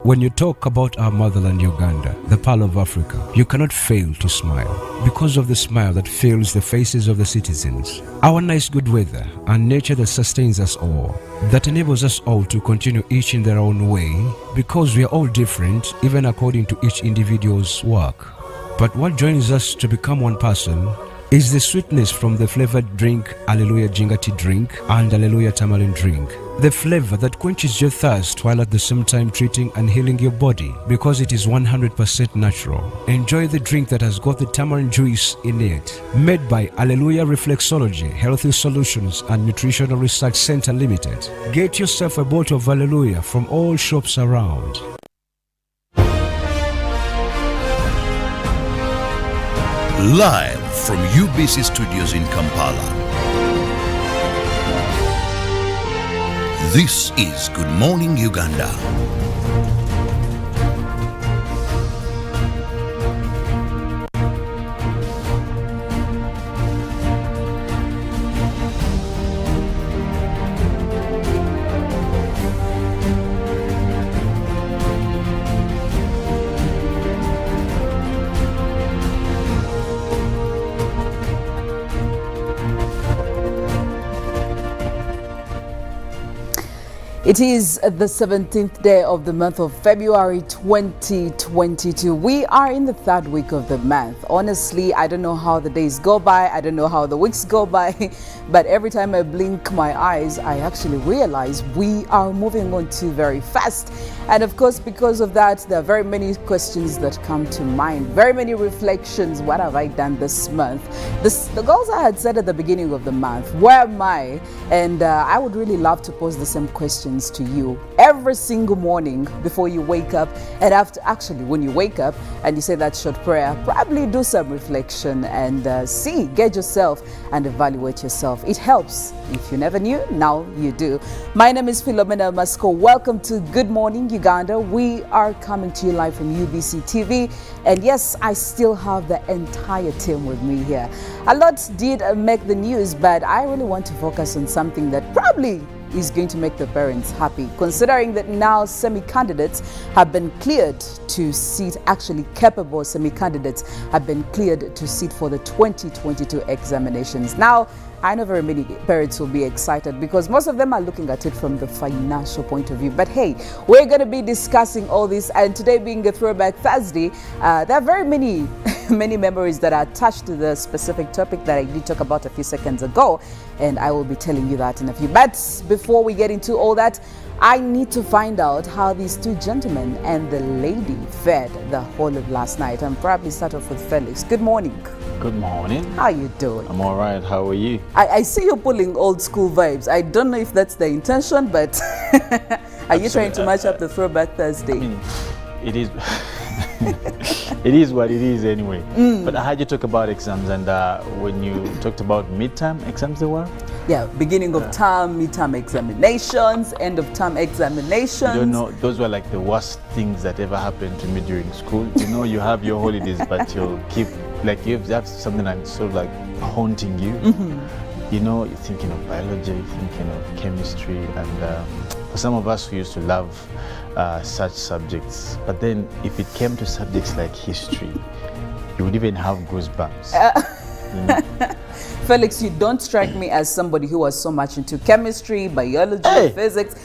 When you talk about our motherland Uganda, the Pearl of Africa, you cannot fail to smile because of the smile that fills the faces of the citizens. Our nice good weather and nature that sustains us all, that enables us all to continue each in their own way because we are all different even according to each individual's work. But what joins us to become one person is the sweetness from the flavored drink Hallelujah Jingati drink and Hallelujah Tamarind drink. The flavor that quenches your thirst while at the same time treating and healing your body because it is 100% natural. Enjoy the drink that has got the tamarind juice in it. Made by Hallelujah Reflexology, Healthy Solutions and Nutritional Research Center Limited. Get yourself a bottle of Hallelujah from all shops around. Live from UBC Studios in Kampala. This is Good Morning Uganda. It is the 17th day of the month of February 2022. We are in the third week of the month. Honestly, I don't know how the days go by. I don't know how the weeks go by. But every time I blink my eyes, I actually realize we are moving on too very fast. And of course, because of that, there are very many questions that come to mind. Very many reflections. What have I done this month? The goals I had set at the beginning of the month. Where am I? And I would really love to pose the same questions to you every single morning before you wake up, and after, actually when you wake up and you say that short prayer, probably do some reflection and gauge yourself and evaluate yourself. It helps. If you never knew, now you do. My name is Philomena. Mastiko. Welcome to Good Morning Uganda. We are coming to you live from UBC TV, and yes, I still have the entire team with me here. A lot did make the news, but I really want to focus on something that probably is going to make the parents happy, considering that now semi-candidates have been cleared to sit, actually capable semi-candidates have been cleared to sit for the 2022 examinations. Now, I know very many parents will be excited because most of them are looking at it from the financial point of view. But hey, we're going to be discussing all this, and today being a Throwback Thursday, there are very many memories that are attached to the specific topic that I did talk about a few seconds ago, and I will be telling you that in a few. But before we get into all that, I need to find out how these two gentlemen and the lady fared the whole of last night. I'm probably start off with Felix. Good morning. Good morning. How you doing? I'm all right. How are you? I see you pulling old school vibes. I don't know if that's the intention, but are you trying to match up the Throwback Thursday? I mean, it is. It is what it is anyway. But I heard you talk about exams, and when you talked about midterm exams, they were? Yeah, beginning of term, midterm examinations, end of term examinations. You don't know, those were like the worst things that ever happened to me during school. You know, you have your holidays, but you'll keep, like, you have something that's sort of like haunting you. You know, you're thinking of biology, you're thinking of chemistry, and for some of us who used to love such subjects, but then if it came to subjects like history, you would even have goosebumps. Felix, you don't strike me as somebody who was so much into chemistry, biology, physics.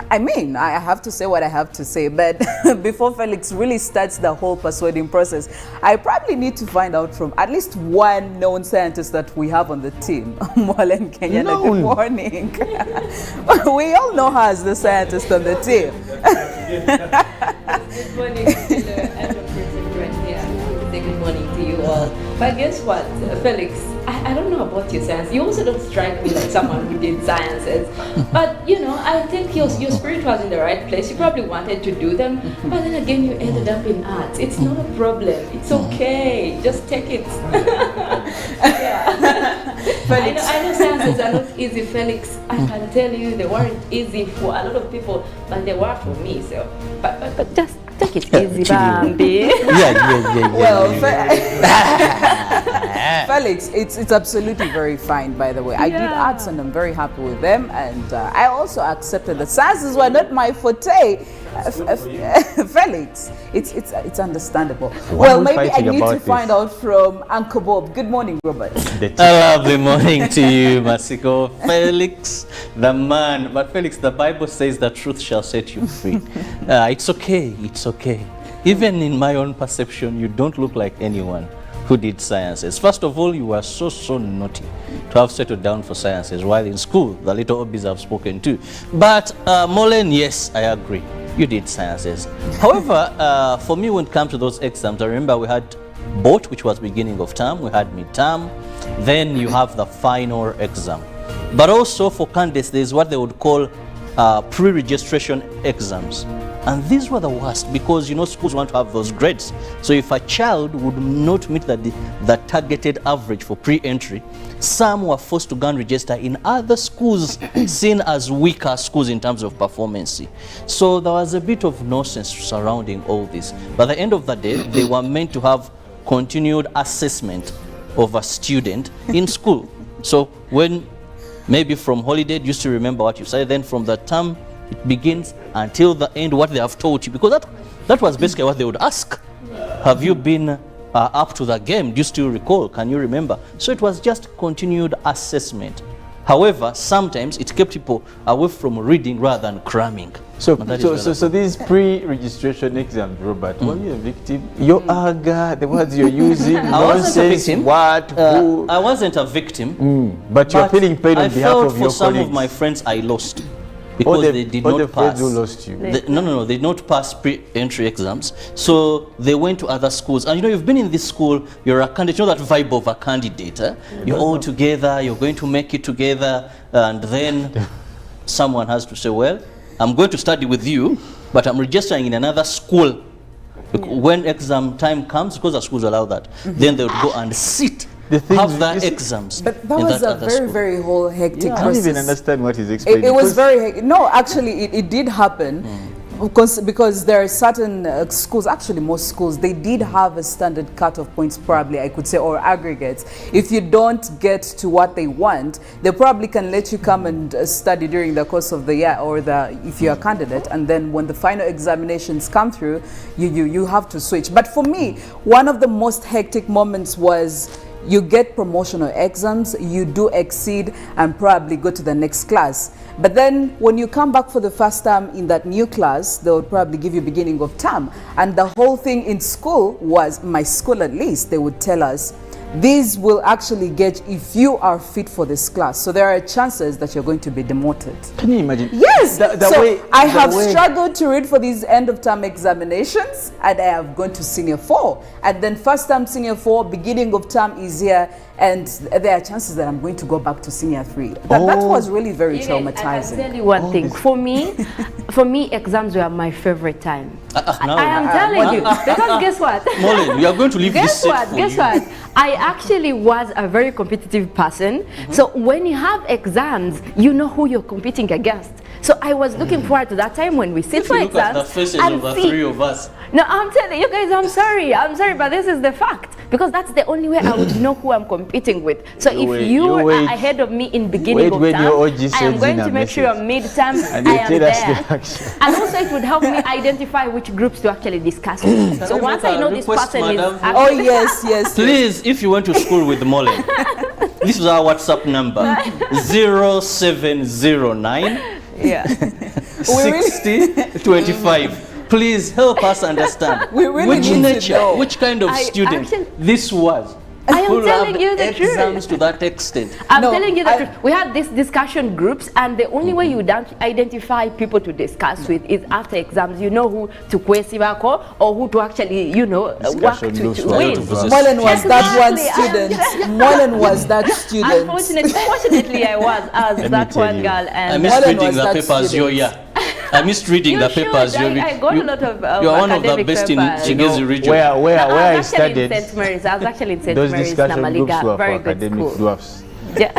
I mean, I have to say what I have to say, but before Felix really starts the whole persuading process, I probably need to find out from at least one known scientist that we have on the team. Mollen, Kenyena, good morning. We all know her as the scientist on the team. Good morning, and right here. Say good morning to you all. But guess what, Felix? I don't know about your science. You also don't strike me like someone who did sciences. But, you know, I think your spirit was in the right place. You probably wanted to do them. But then again, you ended up in arts. It's not a problem. It's okay. Just take it. Yeah. Felix. I know sciences are not easy, Felix. I can tell you they weren't easy for a lot of people, but they were for me. So, but just take it easy, Bambi. Yeah. Well, Felix, it's absolutely very fine, by the way. I did arts and I'm very happy with them, and I also accepted the sciences were not my forte. Felix, it's understandable. Well, maybe I need to find out from Uncle Bob. Good morning, Robert. A lovely morning to you, Mastiko. Felix, the man. But Felix, the Bible says the truth shall set you free. It's okay, it's okay. Even in my own perception, you don't look like anyone who did sciences. First of all, you were so naughty to have settled down for sciences, while in school, the little hobbies I've spoken to. But Mollen, yes, I agree. You did sciences. However, for me, when it comes to those exams, I remember we had both, which was beginning of term, we had midterm, then you have the final exam. But also for candidates, there's what they would call pre-registration exams. And these were the worst because, you know, schools want to have those grades. So if a child would not meet the targeted average for pre-entry, some were forced to go and register in other schools seen as weaker schools in terms of performance. So there was a bit of nonsense surrounding all this. By the end of the day, they were meant to have continued assessment of a student in school. So when maybe from holiday, you used to remember what you said, then from the term, it begins until the end what they have taught you, because that was basically what they would ask. Have you been up to the game? Do you still recall? Can you remember? So it was just continued assessment. However, sometimes it kept people away from reading rather than cramming. So these pre-registration exams, Robert, were you a victim? Your anger, the words you're using, I wasn't a victim. What? Who? I wasn't a victim. But you're feeling pain on behalf of your colleagues. For some of my friends, I lost. Because they did not pass. Who lost you? No, they did not pass pre-entry exams. So they went to other schools. And you know, you've been in this school, you're a candidate, you know that vibe of a candidate. You're all together, you're going to make it together, and then someone has to say, well, I'm going to study with you, but I'm registering in another school. When exam time comes, because the schools allow that, then they would go and sit. Have the exams. But that was a very whole hectic process. I don't even understand what he's explaining. It was very hectic. No, actually, it did happen. Because there are certain schools, actually most schools, they did have a standard cut-off points, probably I could say, or aggregates. If you don't get to what they want, they probably can let you come and study during the course of the year, or if you're a candidate, and then when the final examinations come through, you have to switch. But for me, one of the most hectic moments was you get promotional exams, you do exceed and probably go to the next class. But then when you come back for the first time in that new class, they would probably give you beginning of term. And the whole thing in school was, my school at least, they would tell us, these will actually gauge if you are fit for this class. So there are chances that you're going to be demoted. Can you imagine? Yes. I have struggled to read for these end of term examinations, and I have gone to senior 4. And then first term senior 4, beginning of term is here, and there are chances that I'm going to go back to senior 3. That was really very traumatizing. I can tell you one thing. For me, exams were my favorite time. I am telling you, because guess what? Mollen, we are going to leave this set for Guess what? I actually was a very competitive person. So when you have exams, you know who you're competing against. So I was looking forward to that time when we sit for exams. Look at the faces of the three of us. No, I'm telling you guys, I'm sorry, but this is the fact. Because that's the only way I would know who I'm competing with. So if you are ahead of me in beginning of term, I am going to make sure mid-term I am there. And also it would help me identify which groups to actually discuss with. So once I know this person is actually... Oh, yes. Please, if you went to school with Mollen, this is our WhatsApp number, 0709 60 25. Please help us understand which kind of student this was. I am telling you the truth. Exams to that extent. I'm telling you the truth. We had these discussion groups, and the only way you identify people to discuss with is after exams. You know who to kwesibako or who to actually, work to win. Mollen was that one student. Mollen was that student. Unfortunately, I was that one girl. And I missed reading the papers. I missed reading the papers. I got a lot of you're one of the best in Chigezi region. Where I studied. I was actually in St. Mary's, Namaliga, very good school. Dwarfs. Yeah.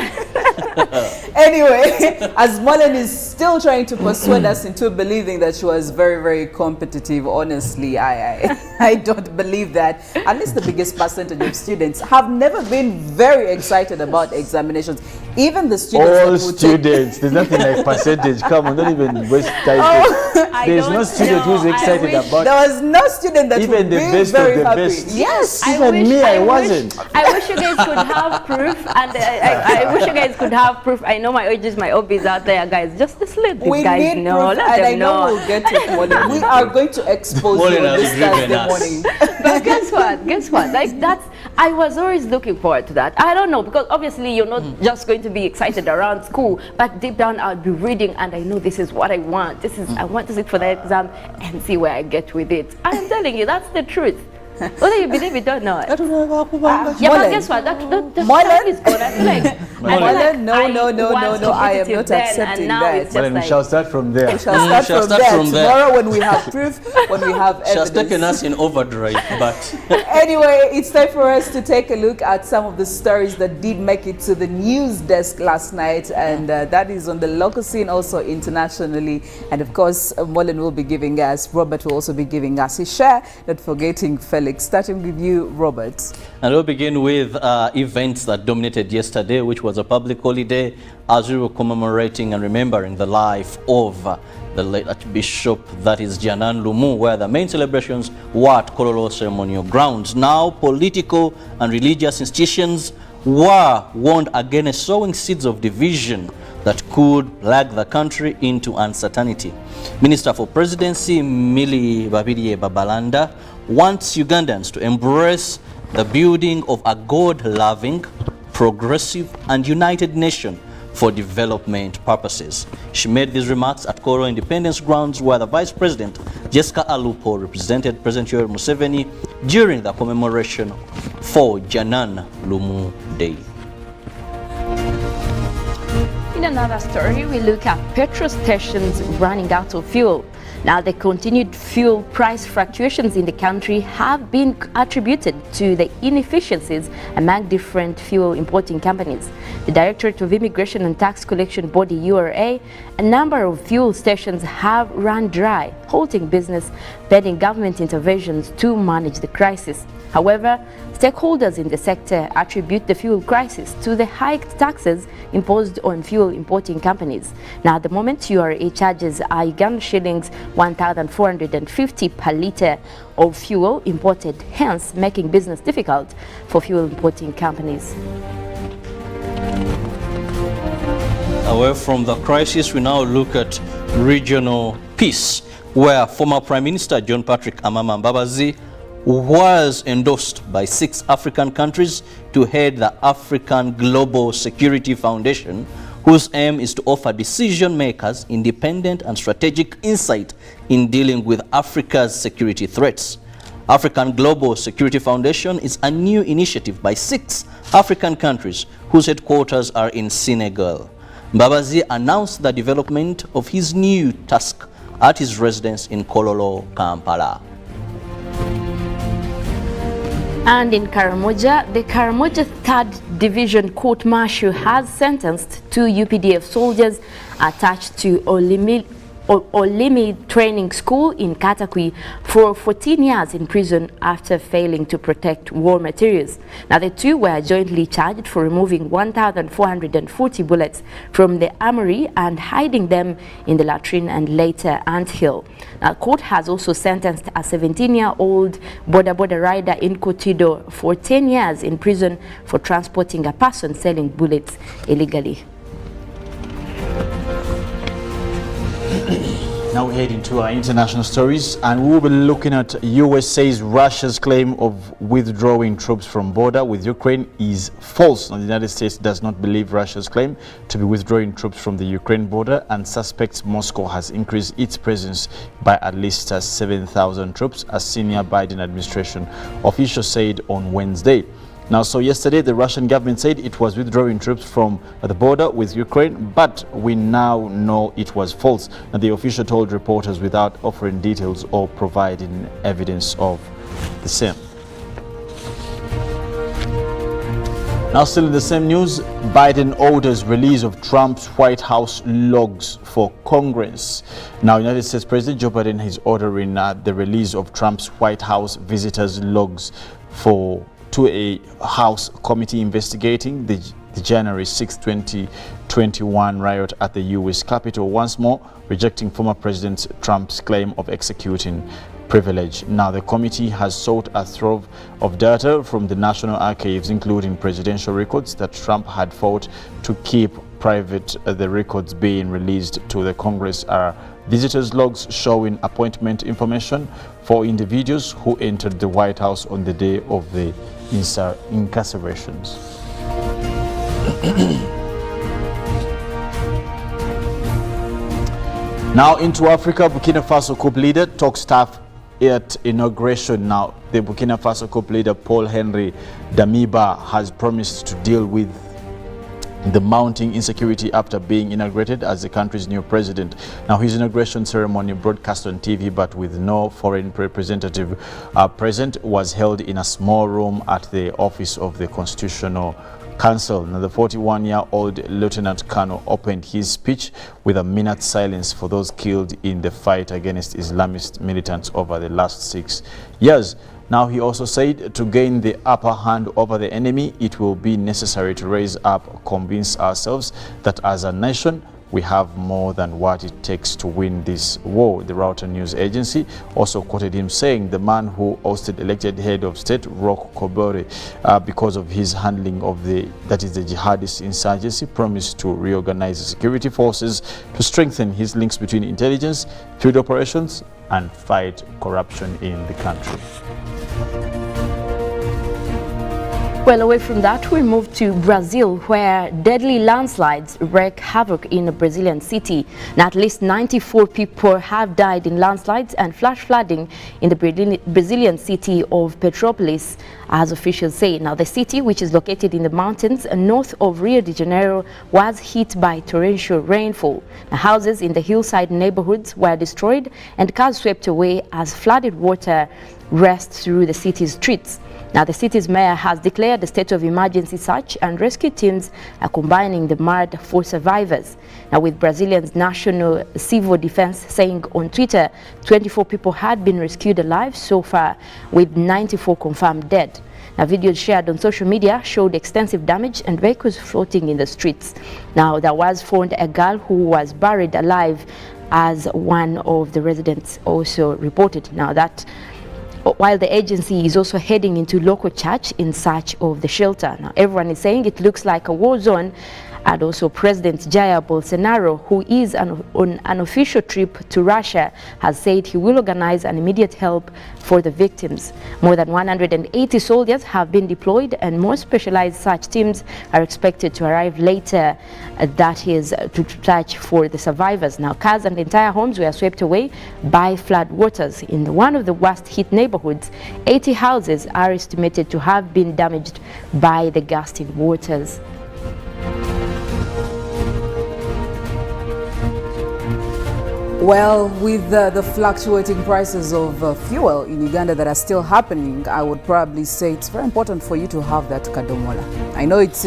Anyway, as Mollen is still trying to persuade us into believing that she was very, very competitive, honestly, I don't believe that. At least the biggest percentage of students have never been very excited about examinations. Even the students. All students. There's nothing like percentage. Come on, don't even waste time. There's no student who's excited about. There was no student that even would the be best very of the happy. best. Yes. I wasn't. I wish you guys could have proof, and I wish you guys could have proof. I know my ages, my hobbies out there, guys. Just let these guys know. Proof, Let and them I know we'll get it, Mollen. We are going to expose you on this Thursday morning. But guess what? Guess what? Like that's. I was always looking forward to that. I don't know, because obviously you're not just going to be excited around school, but deep down I'll be reading, and I know this is what I want. This is I want to sit for the exam and see where I get with it. I'm telling you, that's the truth. Whether you believe it or not. Yeah, but guess what? That time is gone. I feel like, Mollen, no, I am not accepting that. Mollen, we shall start from there. We shall start from there. Tomorrow when we have proof, when we have evidence. She has taken us in overdrive, but... Anyway, it's time for us to take a look at some of the stories that did make it to the news desk last night, and that is on the local scene, also internationally. And of course, Mollen will be giving us, Robert will also be giving us his share, not forgetting Felix. Starting with you, Robert. And we'll begin with events that dominated yesterday, which was a public holiday, as we were commemorating and remembering the life of the late Archbishop, that is Janan Lumu, where the main celebrations were at Kololo ceremonial grounds. Now, political and religious institutions were warned against sowing seeds of division that could lag the country into uncertainty. Minister for Presidency, Mili Babiriye Babalanda, wants Ugandans to embrace the building of a God-loving, progressive and united nation for development purposes. She made these remarks at Koro Independence Grounds, where the Vice President, Jessica Alupo, represented President Yoweri Museveni during the commemoration for Janan Lumu Day. In another story, we look at petrol stations running out of fuel. Now, the continued fuel price fluctuations in the country have been attributed to the inefficiencies among different fuel importing companies. The Directorate of Immigration and Tax Collection Body, URA, a number of fuel stations have run dry, halting business, pending government interventions to manage the crisis. However, stakeholders in the sector attribute the fuel crisis to the hiked taxes imposed on fuel importing companies. Now, at the moment, URA charges Ugandan shillings 1,450 per litre of fuel imported, hence making business difficult for fuel importing companies. Away from the crisis, we now look at regional peace, where former Prime Minister John Patrick Amama Mbabazi was endorsed by 6 African countries to head the African Global Security Foundation, whose aim is to offer decision makers independent and strategic insight in dealing with Africa's security threats. African Global Security Foundation is a new initiative by 6 African countries whose headquarters are in Senegal. Mbabazi announced the development of his new task at his residence in Kololo, Kampala. And in Karamoja, the Karamoja 3rd Division Court Martial has sentenced 2 UPDF soldiers attached to Olimi Training School in Katakwi for 14 years in prison after failing to protect war materials. Now, the 2 were jointly charged for removing 1,440 bullets from the armory and hiding them in the latrine and later anthill. Now, court has also sentenced a 17-year-old border rider in Kotido for 10 years in prison for transporting a person selling bullets illegally. Now we head into our international stories, and we will be looking at USA's Russia's claim of withdrawing troops from border with Ukraine is false. Now, the United States does not believe Russia's claim to be withdrawing troops from the Ukraine border and suspects Moscow has increased its presence by at least 7,000 troops, a senior Biden administration official said on Wednesday. Now, so yesterday, the Russian government said it was withdrawing troops from the border with Ukraine, but we now know it was false. And the official told reporters without offering details or providing evidence of the same. Now, still in the same news, Biden orders release of Trump's White House logs for Congress. Now, United States President Joe Biden is ordering the release of Trump's White House visitors' logs to a House committee investigating the January 6, 2021 riot at the U.S. Capitol, once more rejecting former President Trump's claim of executing privilege. Now, the committee has sought a trove of data from the National Archives, including presidential records that Trump had fought to keep private. The records being released to the Congress are visitors' logs showing appointment information for individuals who entered the White House on the day of the incarcerations. Now into Africa, Burkina Faso coup leader talks tough at inauguration. Now, the Burkina Faso coup leader Paul Henry Damiba has promised to deal with the mounting insecurity after being inaugurated as the country's new president. Now, his inauguration ceremony, broadcast on TV but with no foreign representative present, was held in a small room at the office of the Constitutional Council. Now, the 41-year-old Lieutenant Colonel opened his speech with a minute's silence for those killed in the fight against Islamist militants over the last 6 years. Now, he also said to gain the upper hand over the enemy, it will be necessary to raise up, convince ourselves that as a nation, we have more than what it takes to win this war. The Reuters news agency also quoted him saying the man who ousted elected head of state Roch Kabore because of his handling of the jihadist insurgency promised to reorganize the security forces to strengthen his links between intelligence, field operations and fight corruption in the country. Well, away from that, we move to Brazil, where deadly landslides wreak havoc in a Brazilian city. Now, at least 94 people have died in landslides and flash flooding in the Brazilian city of Petrol, as officials say. Now, the city, which is located in the mountains north of Rio de Janeiro, was hit by torrential rainfall. Now, houses in the hillside neighborhoods were destroyed and cars swept away as flooded water raced through the city's streets. Now, the city's mayor has declared a state of emergency. Search and rescue teams are combining the mud for survivors. Now, with Brazilian's National Civil Defense saying on Twitter 24 people had been rescued alive so far, with 94 confirmed dead. Now, videos shared on social media showed extensive damage and vehicles floating in the streets. Now, there was found a girl who was buried alive, as one of the residents also reported. Now, that while the agency is also heading into local church in search of the shelter. Now, everyone is saying it looks like a war zone, and also President Jair Bolsonaro, who is on an official trip to Russia, has said he will organize an immediate help for the victims. More than 180 soldiers have been deployed, and more specialized search teams are expected to arrive later, that is, to search for the survivors. Now, cars and entire homes were swept away by flood waters. In one of the worst hit neighborhoods, 80 houses are estimated to have been damaged by the gusting waters. Well, with the fluctuating prices of fuel in Uganda that are still happening, I would probably say it's very important for you to have that kadomola. I know it's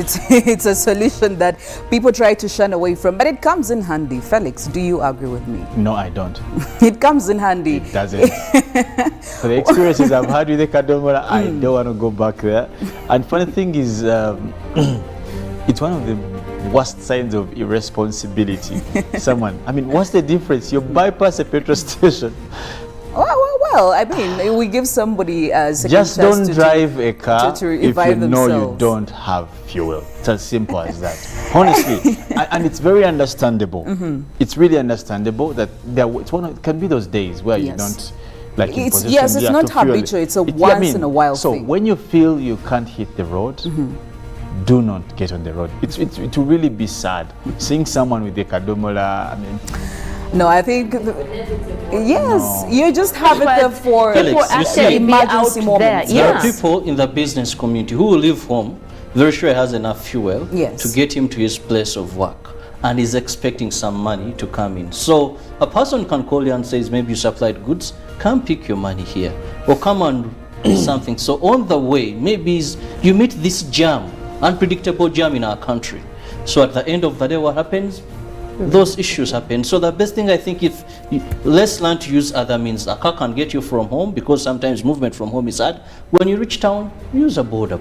a solution that people try to shun away from, but it comes in handy. Felix, do you agree with me? No, I don't. It comes in handy. It doesn't. For the experiences I've had with the kadomola, I don't want to go back there. And funny thing is, it's one of the worst signs of irresponsibility. What's the difference? You bypass a petrol station. Well, I mean, we give somebody a second just chance don't drive a car to if you know you don't have fuel. It's as simple as that. Honestly, and it's very understandable. It's really understandable that it can be those days where you don't like. It's not habitual. It's a once in a while thing. So when you feel you can't hit the road, do not get on the road. It will really be sad seeing someone with a kadomola. No, I think you just have it there for emergency moments. There are people in the business community who will leave home very sure he has enough fuel to get him to his place of work, and is expecting some money to come in. So a person can call you and says, maybe you supplied goods, come pick your money here, or come and do something. So on the way, maybe you meet this jam unpredictable jam in our country. So at the end of the day, what happens? Those issues happen. So the best thing, I think, if let's learn to use other means. A car can get you from home, because sometimes movement from home is hard. When you reach town, use a border.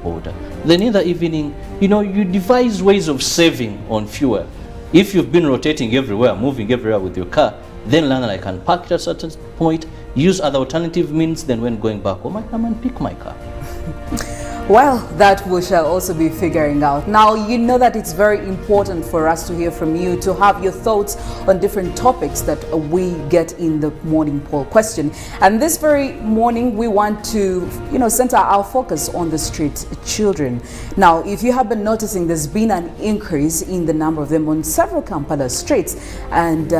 Then in the evening, you devise ways of saving on fuel. If you've been rotating everywhere, moving everywhere with your car, then learn that I can park at a certain point, use other alternative means, then when going back home, I come and pick my car. Well, that we shall also be figuring out. Now, you know that it's very important for us to hear from you, to have your thoughts on different topics that we get in the morning poll question. And this very morning, we want to, center our focus on the street children. Now, if you have been noticing, there's been an increase in the number of them on several Kampala streets. And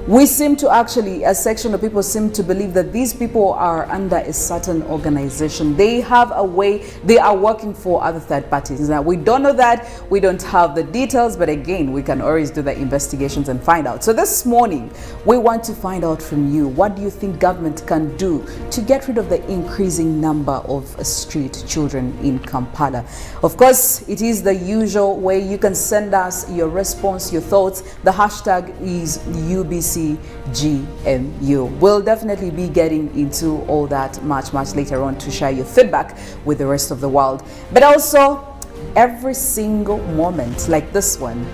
we seem to actually, a section of people seem to believe that these people are under a certain organization. They have a way, they are working for other third parties. Now, we don't know that, we don't have the details, but again, we can always do the investigations and find out. So this morning, we want to find out from you, what do you think government can do to get rid of the increasing number of street children in Kampala? Of course, it is the usual way. You can send us your response, your thoughts. The hashtag is UBCGMU. We'll definitely be getting into all that much later on to share your feedback with the rest of the world. But also, every single moment like this one,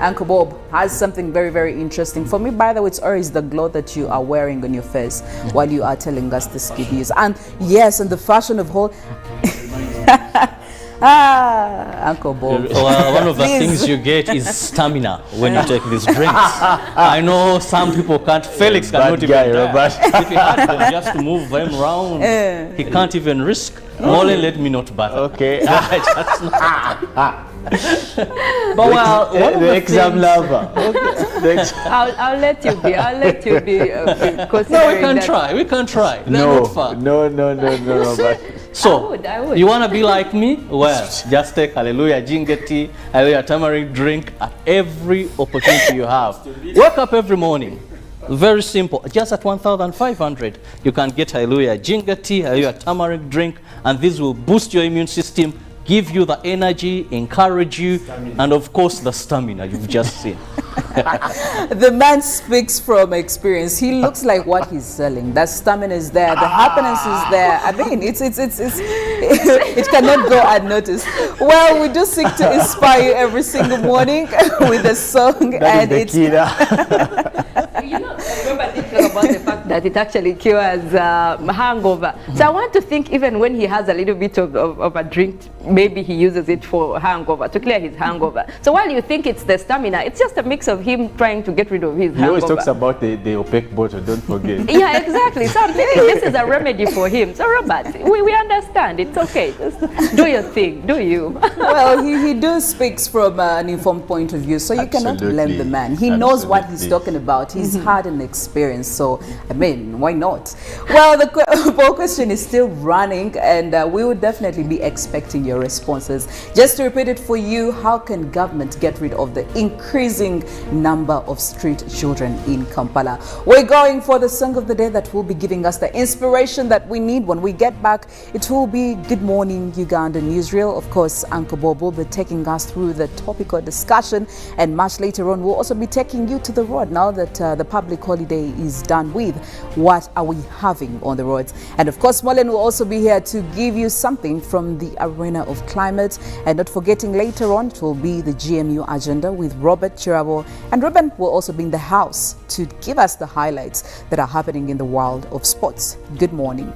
Uncle Bob has something very interesting. For me, by the way, it's always the glow that you are wearing on your face while you are telling us this good news. And yes, and the fashion of whole... Uncle Bob. Well, one of the things you get is stamina when you take these drinks. I know some people can't. Felix cannot even if he had them just to move them around, he can't even risk. Mollen, let me not bother. Okay. But well, the exam lover. I'll let you be. No, we can try. No. But so, I would. You want to be like me? Well, just take hallelujah ginger tea, hallelujah tamarind drink at every opportunity you have. Wake up every morning. Very simple. Just at 1,500, you can get hallelujah ginger tea, hallelujah tamarind drink, and this will boost your immune system, give you the energy, encourage you, and of course the stamina you've just seen. The man speaks from experience. He looks like what he's selling. That stamina is there, the happiness is there. I mean, it cannot go unnoticed. Well, we do seek to inspire you every single morning with a song, that and Robert did talk about the fact that it actually cures hangover. So I want to think, even when he has a little bit of a drink, maybe he uses it for hangover, to clear his hangover. So while you think it's the stamina, it's just a mix of him trying to get rid of his hangover. He always talks about the opaque bottle, don't forget. Yeah, exactly. So I'm thinking this is a remedy for him. So Robert, we understand. It's okay. Just do your thing. Do you? Well, he does speaks from an informed point of view, so you cannot blame the man. He knows what he's talking about. He's had an experience, so I mean, why not? Well, the poll question is still running, and we would definitely be expecting your responses. Just to repeat it for you, how can government get rid of the increasing number of street children in Kampala? We're going for the song of the day that will be giving us the inspiration that we need. When we get back, it will be Good Morning Uganda Newsreel. Of course, Uncle Bob will be taking us through the topical discussion, and much later on we'll also be taking you to the road now that the public holiday is done with. What are we having on the roads? And of course, Mollen will also be here to give you something from the arena of climate. And not forgetting, later on it will be the GMU agenda with Robert Kirabo, and Ruben will also be in the house to give us the highlights that are happening in the world of sports. Good morning.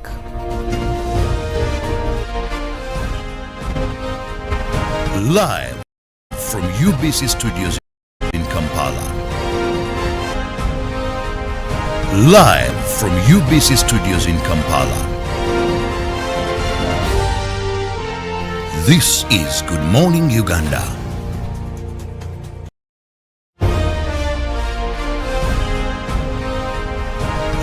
Live from UBC Studios in Kampala. Live from UBC Studios in Kampala. This is Good Morning Uganda.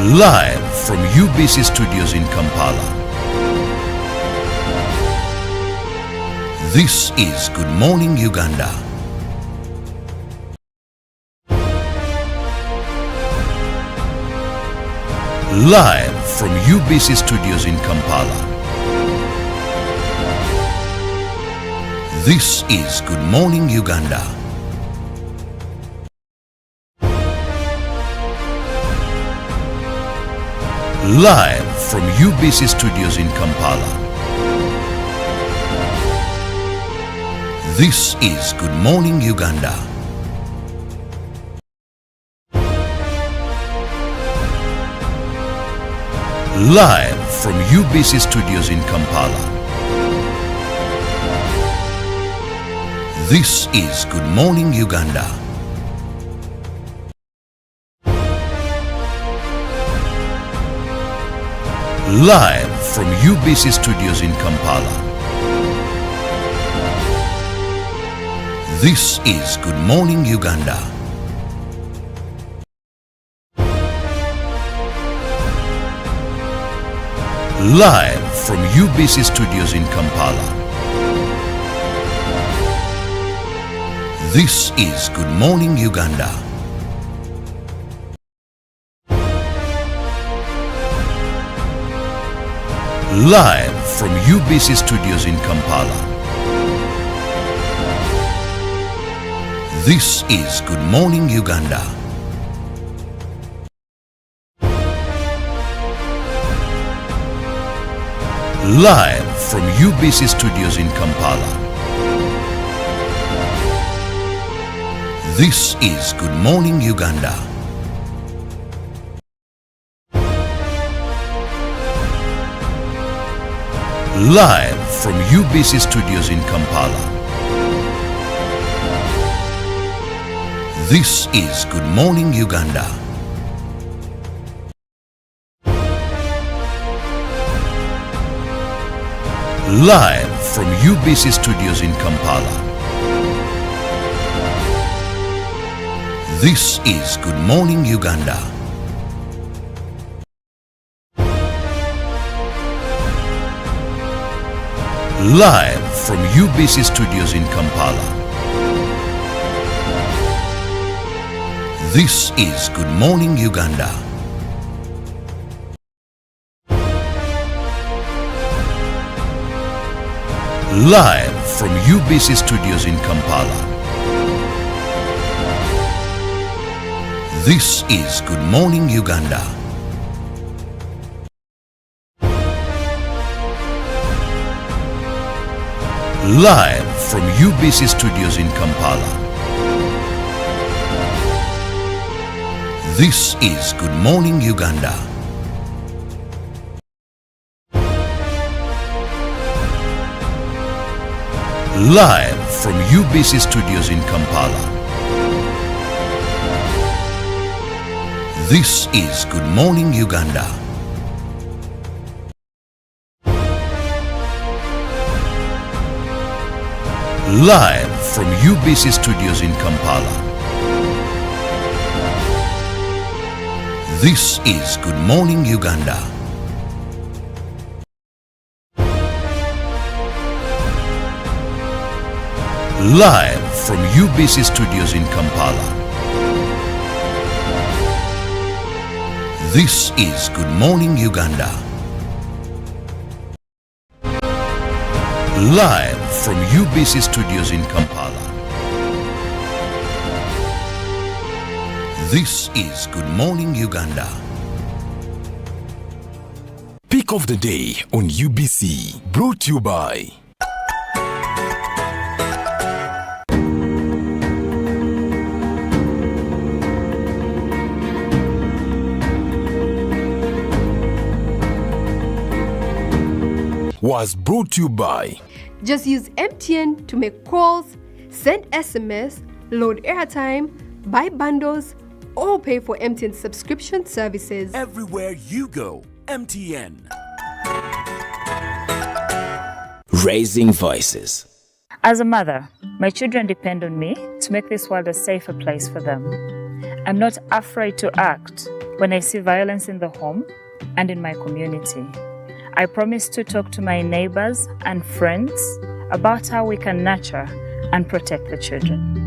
Live from UBC Studios in Kampala. This is Good Morning Uganda. Live from UBC Studios in Kampala. This is Good Morning Uganda. Live from UBC Studios in Kampala. This is Good Morning Uganda. Live from UBC Studios in Kampala. This is Good Morning Uganda. Live from UBC Studios in Kampala. This is Good Morning Uganda. Live from UBC Studios in Kampala. This is Good Morning Uganda. Live from UBC Studios in Kampala. This is Good Morning Uganda. Live from UBC Studios in Kampala. This is Good Morning Uganda. Live from UBC Studios in Kampala. This is Good Morning Uganda. Live from UBC Studios in Kampala. This is Good Morning Uganda. Live from UBC Studios in Kampala. This is Good Morning Uganda. Live from UBC Studios in Kampala. This is Good Morning Uganda. Live from UBC Studios in Kampala. This is Good Morning Uganda. Live from UBC Studios in Kampala. This is Good Morning Uganda. Live from UBC Studios in Kampala. This is Good Morning Uganda. Live from UBC Studios in Kampala. This is Good Morning Uganda. Live from UBC Studios in Kampala. This is Good Morning Uganda. Pick of the day on UBC, brought to you by was brought to you by Just use MTN to make calls, send SMS, load airtime, buy bundles, or pay for MTN subscription services. Everywhere you go, MTN. Raising voices. As a mother, my children depend on me to make this world a safer place for them. I'm not afraid to act when I see violence in the home and in my community. I promise to talk to my neighbors and friends about how we can nurture and protect the children.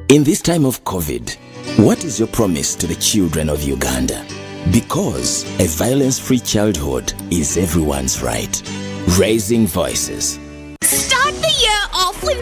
In this time of COVID, what is your promise to the children of Uganda? Because a violence-free childhood is everyone's right. Raising voices. Start the year off with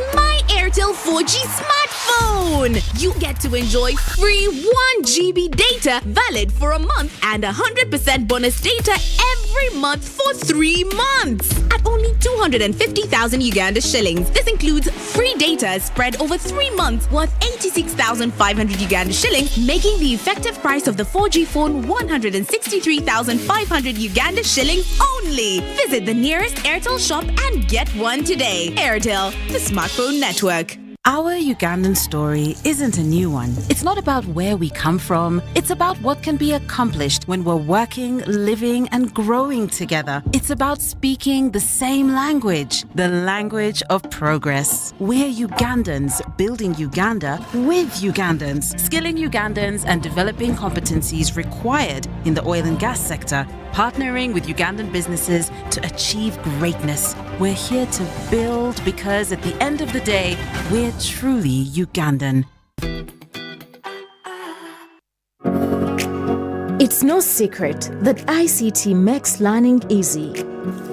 Airtel 4G smartphone. You get to enjoy free 1 GB data valid for a month and 100% bonus data every month for 3 months at only 250,000 Uganda shillings. This includes free data spread over 3 months worth 86,500 Uganda shillings, making the effective price of the 4G phone 163,500 Uganda shillings only. Visit the nearest Airtel shop and get one today. Airtel, the smartphone network. Our Ugandan story isn't a new one. It's not about where we come from. It's about what can be accomplished when we're working, living, and growing together. It's about speaking the same language, the language of progress. We're Ugandans building Uganda with Ugandans, skilling Ugandans and developing competencies required in the oil and gas sector, partnering with Ugandan businesses to achieve greatness. We're here to build because at the end of the day, we're truly Ugandan. It's no secret that ICT makes learning easy.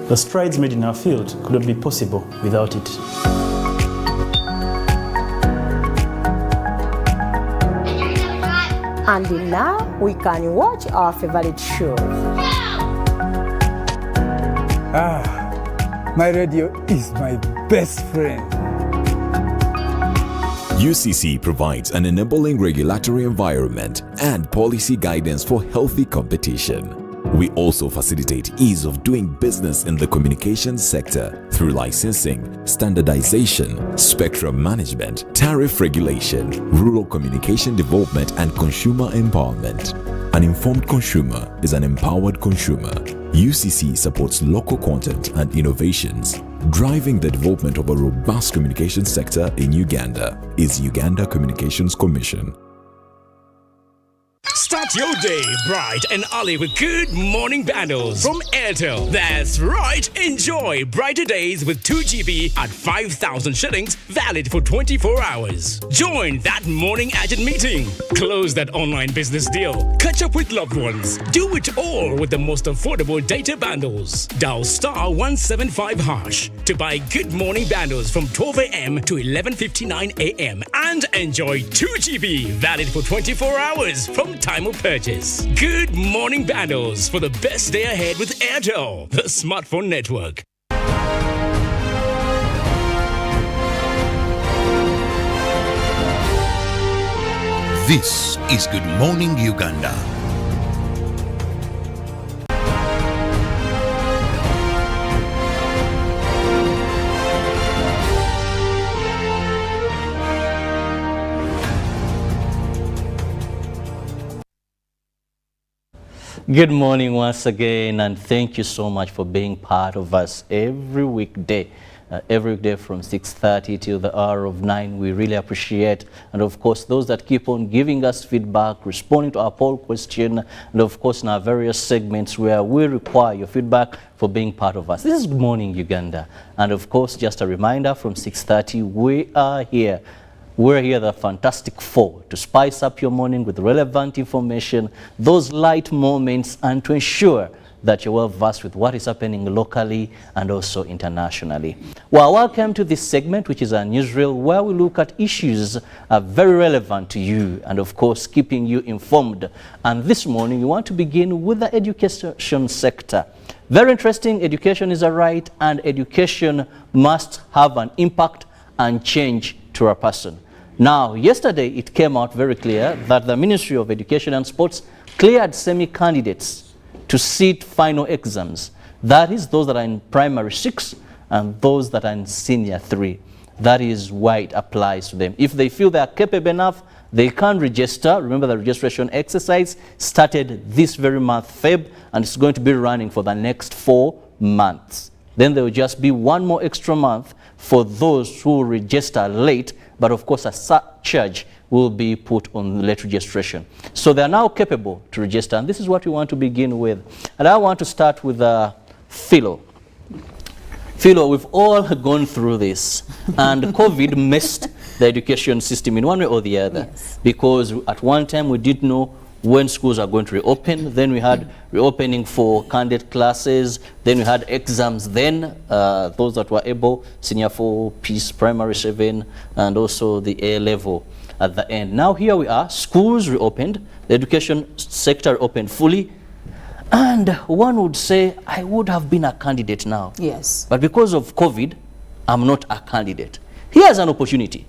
The strides made in our field could not be possible without it. And now we can watch our favorite shows. My radio is my best friend. UCC provides an enabling regulatory environment and policy guidance for healthy competition. We also facilitate ease of doing business in the communications sector through licensing, standardization, spectrum management, tariff regulation, rural communication development, and consumer empowerment. An informed consumer is an empowered consumer. UCC supports local content and innovations. Driving the development of a robust communication sector in Uganda is Uganda Communications Commission. Start your day bright and early with good morning bundles from Airtel. That's right. Enjoy brighter days with 2 GB at 5,000 shillings, valid for 24 hours. Join that morning agent meeting. Close that online business deal. Catch up with loved ones. Do it all with the most affordable data bundles. Dial *175# to buy good morning bundles from 12 a.m. to 11:59 a.m. and enjoy 2 GB, valid for 24 hours from time of purchase. Good morning bundles for the best day ahead with Airtel, the smartphone network. This is Good Morning Uganda. Good morning once again, and thank you so much for being part of us every weekday from 6:30 till the hour of 9. We really appreciate, and of course those that keep on giving us feedback, responding to our poll question, and of course in our various segments where we require your feedback for being part of us. This is Good Morning Uganda, and of course just a reminder, from 6:30 we are here. We're here, the Fantastic Four, to spice up your morning with relevant information, those light moments, and to ensure that you're well versed with what is happening locally and also internationally. Well, welcome to this segment, which is our newsreel, where we look at issues very relevant to you and, of course, keeping you informed. And this morning, we want to begin with the education sector. Very interesting. Education is a right, and education must have an impact and change to a person. Now, yesterday it came out very clear that the Ministry of Education and Sports cleared semi-candidates to sit final exams. That is those that are in primary 6 and those that are in senior 3. That is why it applies to them. If they feel they are capable enough, they can register. Remember, the registration exercise started this very month, Feb, and it's going to be running for the next 4 months. Then there will just be one more extra month for those who register late, but of course a surcharge will be put on late registration. So they are now capable to register, and this is what we want to begin with. And I want to start with Philo. Philo, we've all gone through this, and COVID messed the education system in one way or the other. Yes. Because at one time we didn't know when schools are going to reopen. Then we had reopening for candidate classes. Then we had exams then, those that were able, Senior 4, Peace, Primary 7, and also the A level at the end. Now here we are, schools reopened, the education sector opened fully, and one would say, I would have been a candidate now. Yes. But because of COVID, I'm not a candidate. Here's an opportunity.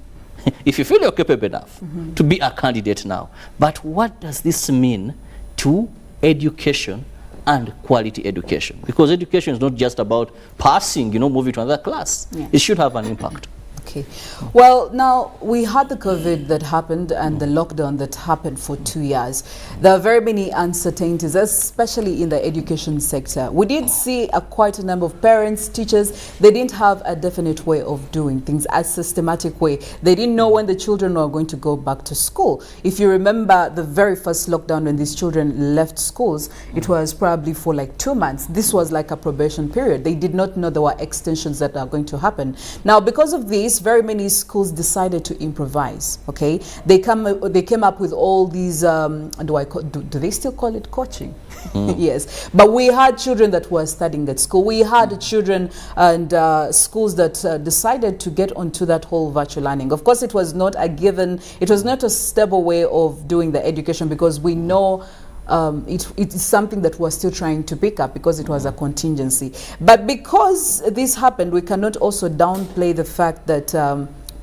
If you feel you're capable enough to be a candidate now. But what does this mean to education and quality education? Because education is not just about passing, moving to another class. Yeah. It should have an impact. Okay. Well, now we had the COVID that happened and the lockdown that happened for 2 years. There are very many uncertainties, especially in the education sector. We did see quite a number of parents, teachers, they didn't have a definite way of doing things, a systematic way. They didn't know when the children were going to go back to school. If you remember the very first lockdown when these children left schools, it was probably for like 2 months. This was like a probation period. They did not know there were extensions that are going to happen. Now, because of this, very many schools decided to improvise. Okay, they came up with all these. Do they still call it coaching? Yes, but we had children that were studying at school. We had children and schools that decided to get onto that whole virtual learning. Of course, it was not a given. It was not a stable way of doing the education because we know. It's something that we're still trying to pick up because it was a contingency. But because this happened, we cannot also downplay the fact that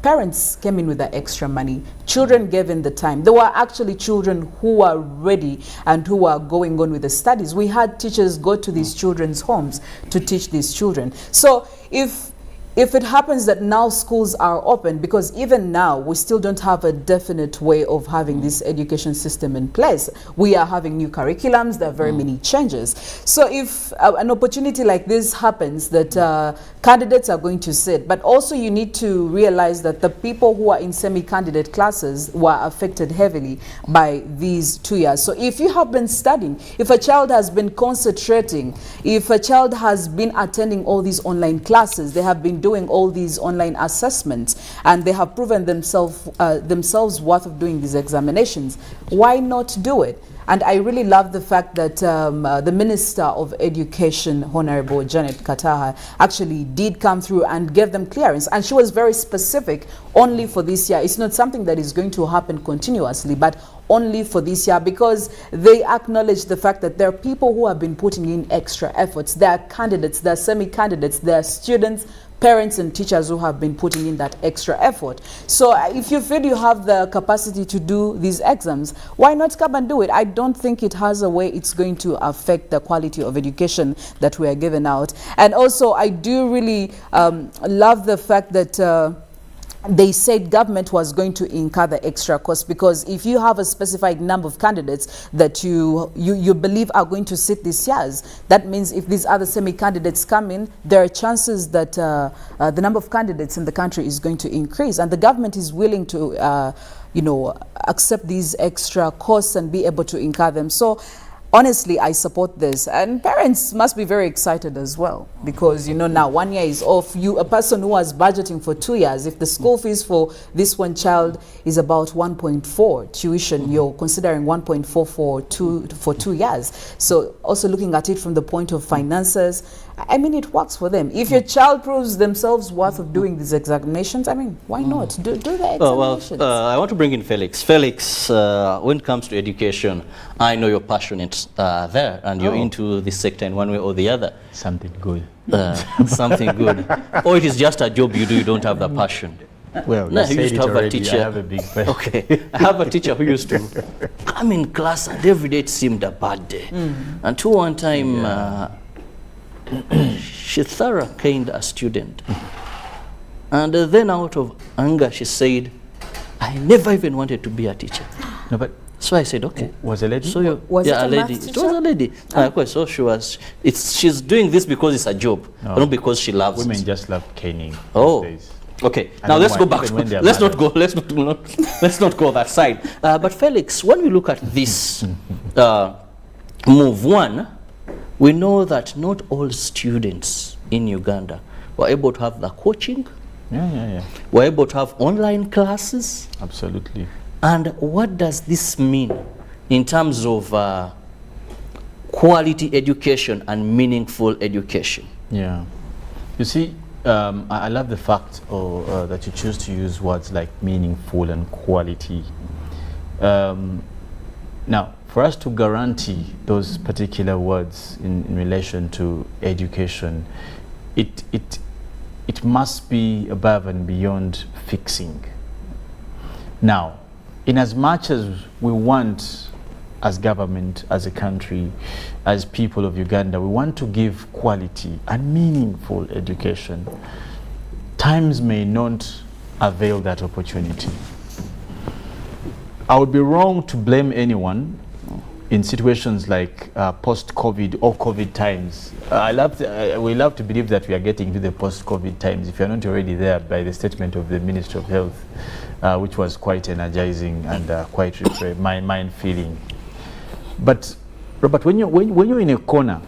parents came in with the extra money. Children gave in the time. There were actually children who were ready and who were going on with the studies. We had teachers go to these children's homes to teach these children. So if it happens that now schools are open, because even now we still don't have a definite way of having this education system in place. We are having new curriculums, there are very many changes. So if an opportunity like this happens, that candidates are going to sit, but also you need to realize that the people who are in semi-candidate classes were affected heavily by these 2 years. So if you have been studying, if a child has been concentrating, if a child has been attending all these online classes, they have been doing all these online assessments, and they have proven themselves worth of doing these examinations, why not do it? And I really love the fact that the Minister of Education, Honorable Janet Kataha, actually did come through and gave them clearance. And she was very specific, only for this year. It's not something that is going to happen continuously, but only for this year, because they acknowledge the fact that there are people who have been putting in extra efforts. There are candidates, there are semi-candidates, there are students, parents and teachers who have been putting in that extra effort. So if you feel you have the capacity to do these exams, why not come and do it? I don't think it has a way it's going to affect the quality of education that we are giving out. And also, I do really love the fact that they said government was going to incur the extra cost, because if you have a specified number of candidates that you believe are going to sit these years, that means if these other semi-candidates come in, there are chances that the number of candidates in the country is going to increase, and the government is willing to accept these extra costs and be able to incur them. So honestly, I support this, and parents must be very excited as well, because now 1 year is off. A person who was budgeting for 2 years, if the school fees for this one child is about 1.4 tuition, you're considering 1.4 for 2 years. So also looking at it from the point of finances, I mean, it works for them. If your child proves themselves worth of doing these examinations, I mean, why not do the examinations? I want to bring in Felix. Felix, when it comes to education, I know you're passionate there, and you're into this sector in one way or the other. Something good. Something good. Or it is just a job you do, you don't have the passion. Well, no, you used to have already. a teacher. I have a big passion. Okay, I have a teacher who used to come in class, and every day it seemed a bad day. Until one time, she thoroughly caned a student, and then out of anger she said, I never even wanted to be a teacher. No, but so I said, okay. Was a lady? So was yeah, it a lady. It was a lady. So she was. She's doing this because it's a job, not because she loves women it. just love caning. Oh. Okay. Now let's go back. Let's not go that side. But Felix, when we look at this move, one, we know that not all students in Uganda were able to have the coaching. Were able to have online classes. Absolutely. And what does this mean in terms of quality education and meaningful education. Yeah. You see, I love the fact that you choose to use words like meaningful and quality. Now, for us to guarantee those particular words in relation to education, it must be above and beyond fixing. Now, in as much as we want, as government, as a country, as people of Uganda, we want to give quality and meaningful education, times may not avail that opportunity. I would be wrong to blame anyone in situations like post-COVID or COVID times. We love to believe that we are getting to the post-COVID times, if you're not already there by the statement of the Ministry of Health, which was quite energizing and quite my mind feeling. But Robert, when you're in a corner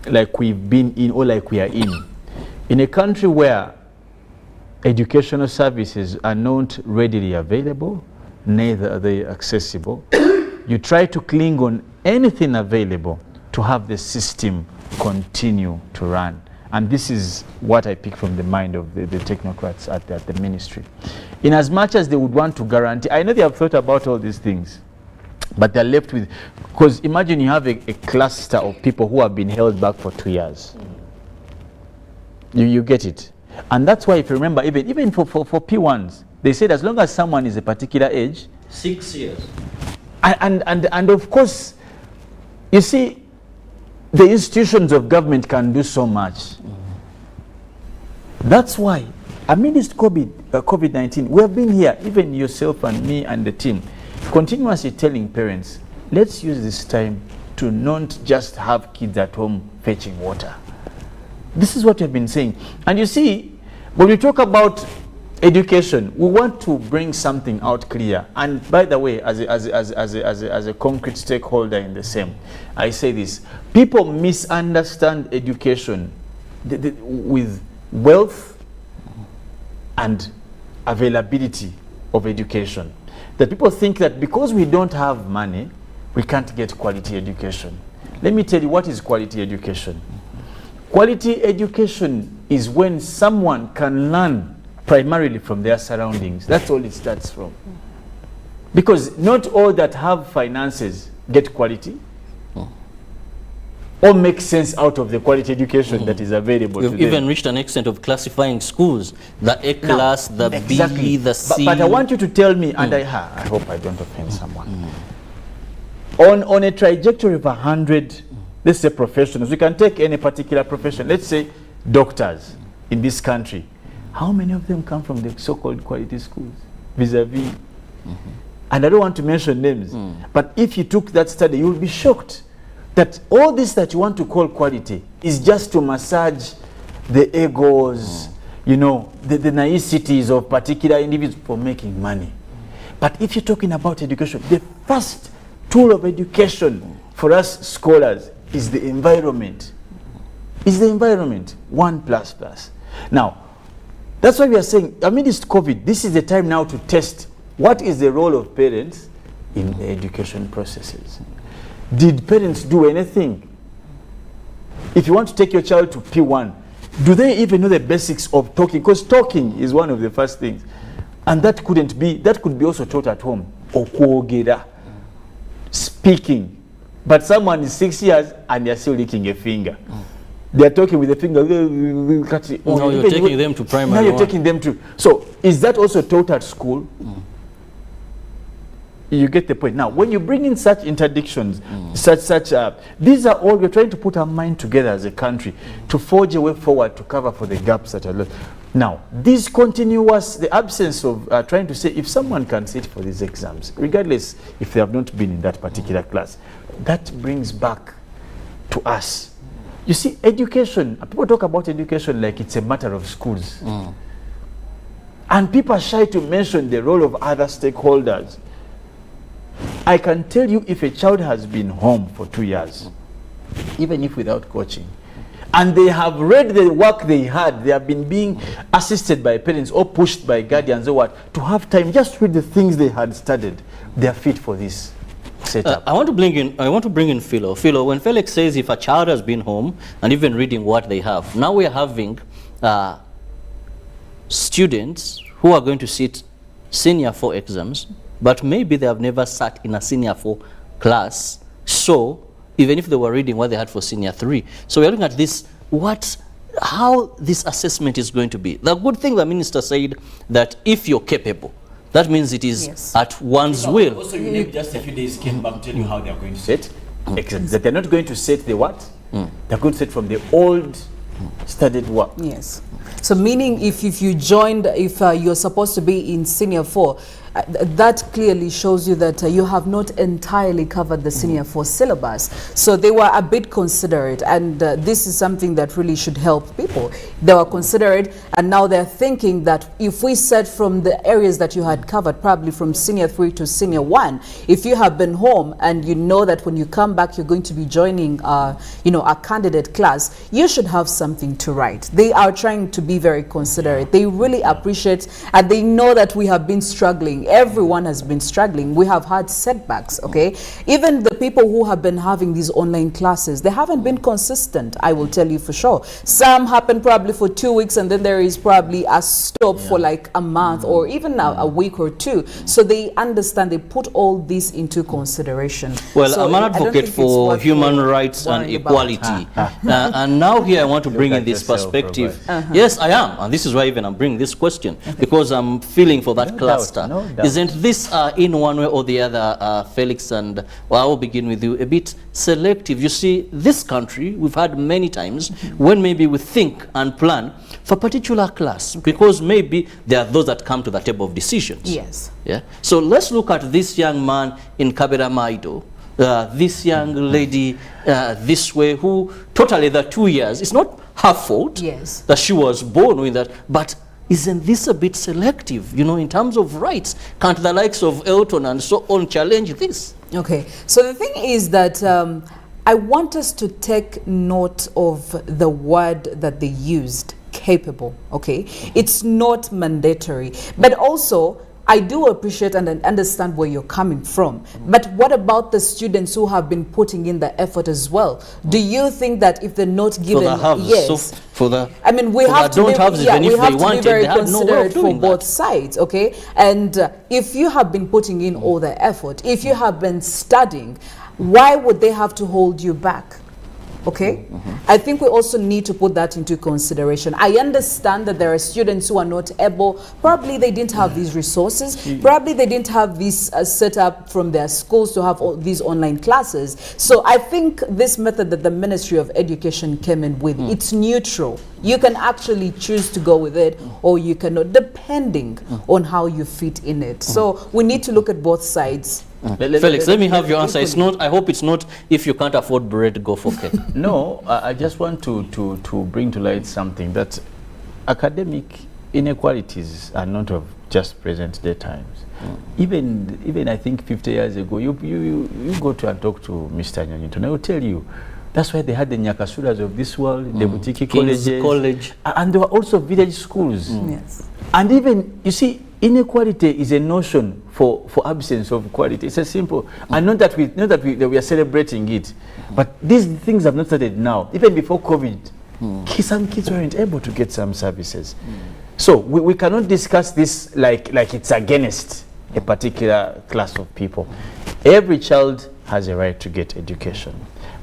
like we've been in or like we are in a country where educational services are not readily available, neither are they accessible, you try to cling on anything available to have the system continue to run. And this is what I pick from the mind of the technocrats at the ministry. In as much as they would want to guarantee, I know they have thought about all these things, but they're left with, because imagine you have a cluster of people who have been held back for 2 years. You get it? And that's why, if you remember, even for P1s, they said as long as someone is a particular age, 6 years. And of course, you see, the institutions of government can do so much. That's why, amidst COVID-19, we have been here, even yourself and me and the team, continuously telling parents, let's use this time to not just have kids at home fetching water. This is what we've been saying. And you see, when we talk about education, we want to bring something out clear. And by the way, as a concrete stakeholder in the same, I say this: people misunderstand education with wealth and availability of education. That people think that because we don't have money, we can't get quality education. Let me tell you what is quality education. Quality education is when someone can learn primarily from their surroundings. That's all it starts from. Because not all that have finances get quality or make sense out of the quality education that is available to them. We've even reached an extent of classifying schools, the A class, the B, the C. But I want you to tell me, and I hope I don't offend someone. On a trajectory of 100, let's say professionals, we can take any particular profession, let's say doctors in this country. How many of them come from the so-called quality schools, vis-a-vis? And I don't want to mention names, but if you took that study, you will be shocked that all this that you want to call quality is just to massage the egos, you know, the niceties of particular individuals for making money. But if you're talking about education, the first tool of education for us scholars is the environment. Is the environment 1++. Now, that's why we are saying, amidst COVID, this is the time now to test what is the role of parents in the education processes. Did parents do anything? If you want to take your child to P1, do they even know the basics of talking? Because talking is one of the first things. And that could be also taught at home. Okuogera, speaking. But someone is 6 years and they're still licking a finger. They're talking with a finger. No, you're taking them to primary. Now you're taking them to. So is that also taught at school? You get the point. Now, when you bring in such interdictions, these are all, we're trying to put our mind together as a country to forge a way forward to cover for the gaps that are left. Now, this continuous, the absence of trying to say if someone can sit for these exams, regardless if they have not been in that particular class, that brings back to us. You see, education, people talk about education like it's a matter of schools. And people are shy to mention the role of other stakeholders. I can tell you, if a child has been home for 2 years, even if without coaching, and they have read the work they had, they have been being assisted by parents or pushed by guardians or what, to have time, just read the things they had studied, they are fit for this. setup. I want to bring in Philo. Philo, when Felix says if a child has been home and even reading what they have, now we are having students who are going to sit senior 4 exams, but maybe they have never sat in a senior 4 class. So even if they were reading what they had for senior 3, so we're looking at this, how this assessment is going to be. The good thing the minister said that if you're capable, that means it is at one's will. Also, you named just a few days came back to tell you how they are going to set. Except that they're not going to set the what? They're going to set from the old studied work. Yes. So meaning if you joined, if you're supposed to be in senior 4, that clearly shows you that you have not entirely covered the senior 4 syllabus. So they were a bit considerate, and this is something that really should help people. They were considerate, and now they're thinking that if we set from the areas that you had covered, probably from senior 3 to senior 1, if you have been home and you know that when you come back you're going to be joining a candidate class, you should have something to write. They are trying to be very considerate. They really appreciate, and they know that we have been struggling. Everyone has been struggling. We have had setbacks, okay? Even the people who have been having these online classes, they haven't been consistent, I will tell you for sure. Some happen probably for 2 weeks, and then there is probably a stop for like a month or even a week or 2. So they understand, they put all this into consideration. Well, so I'm an advocate for human rights and equality. And now here I want to bring in this perspective. Yes, I am. And this is why even I'm bringing this question, because I'm feeling for that cluster. Isn't this in one way or the other, Felix, and well, I will begin with you, a bit selective? You see, this country, we've had many times when maybe we think and plan for a particular class, because maybe there are those that come to the table of decisions. Yes. Yeah. So let's look at this young man in Kabera Maido, this young lady this way, who totally the 2 years, it's not her fault that she was born with that, but isn't this a bit selective, in terms of rights? Can't the likes of Elton and so on challenge this? Okay, so the thing is that I want us to take note of the word that they used, capable, okay? It's not mandatory, but also I do appreciate and understand where you're coming from. But what about the students who have been putting in the effort as well? Do you think that if they're not given, I mean, we have to be very considerate for both sides, okay? And if you have been putting in all the effort, if you have been studying, why would they have to hold you back? Okay, I think we also need to put that into consideration. I understand that there are students who are not able, probably they didn't have these resources, probably they didn't have this set up from their schools to have all these online classes. So I think this method that the Ministry of Education came in with, it's neutral. You can actually choose to go with it or you cannot, depending on how you fit in it. So we need to look at both sides. Felix, let me have your answer. It's not, I hope it's not, if you can't afford bread, go for cake. No, I just want to bring to light something, that academic inequalities are not of just present day times. Even I think 50 years ago, you go to and talk to Mr. Nyonyintono, I will tell you, that's why they had the Nyakasuras of this world, the boutique colleges, and there were also village schools. Yes. And even, you see, inequality is a notion for absence of quality. It's a simple, and not that we are celebrating it, but these things have not started now. Even before COVID, some kids weren't able to get some services. So we cannot discuss this like it's against a particular class of people. Every child has a right to get education.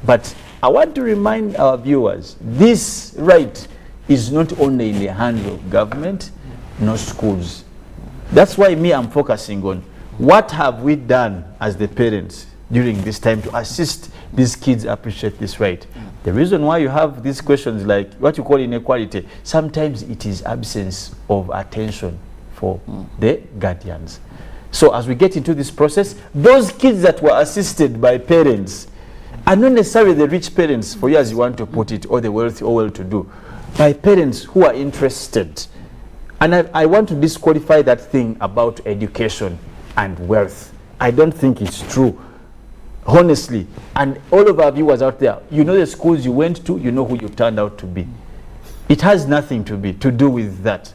But I want to remind our viewers, this right is not only in the hands of government, nor schools. That's why I'm focusing on what have we done as the parents during this time to assist these kids appreciate this right. The reason why you have these questions like what you call inequality, sometimes it is absence of attention for the guardians. So as we get into this process, those kids that were assisted by parents, and not necessarily the rich parents, for you as you want to put it, or the wealthy or well-to-do, by parents who are interested. And I want to disqualify that thing about education and wealth. I don't think it's true, honestly. And all of our viewers out there, you know the schools you went to, you know who you turned out to be. It has nothing to do with that.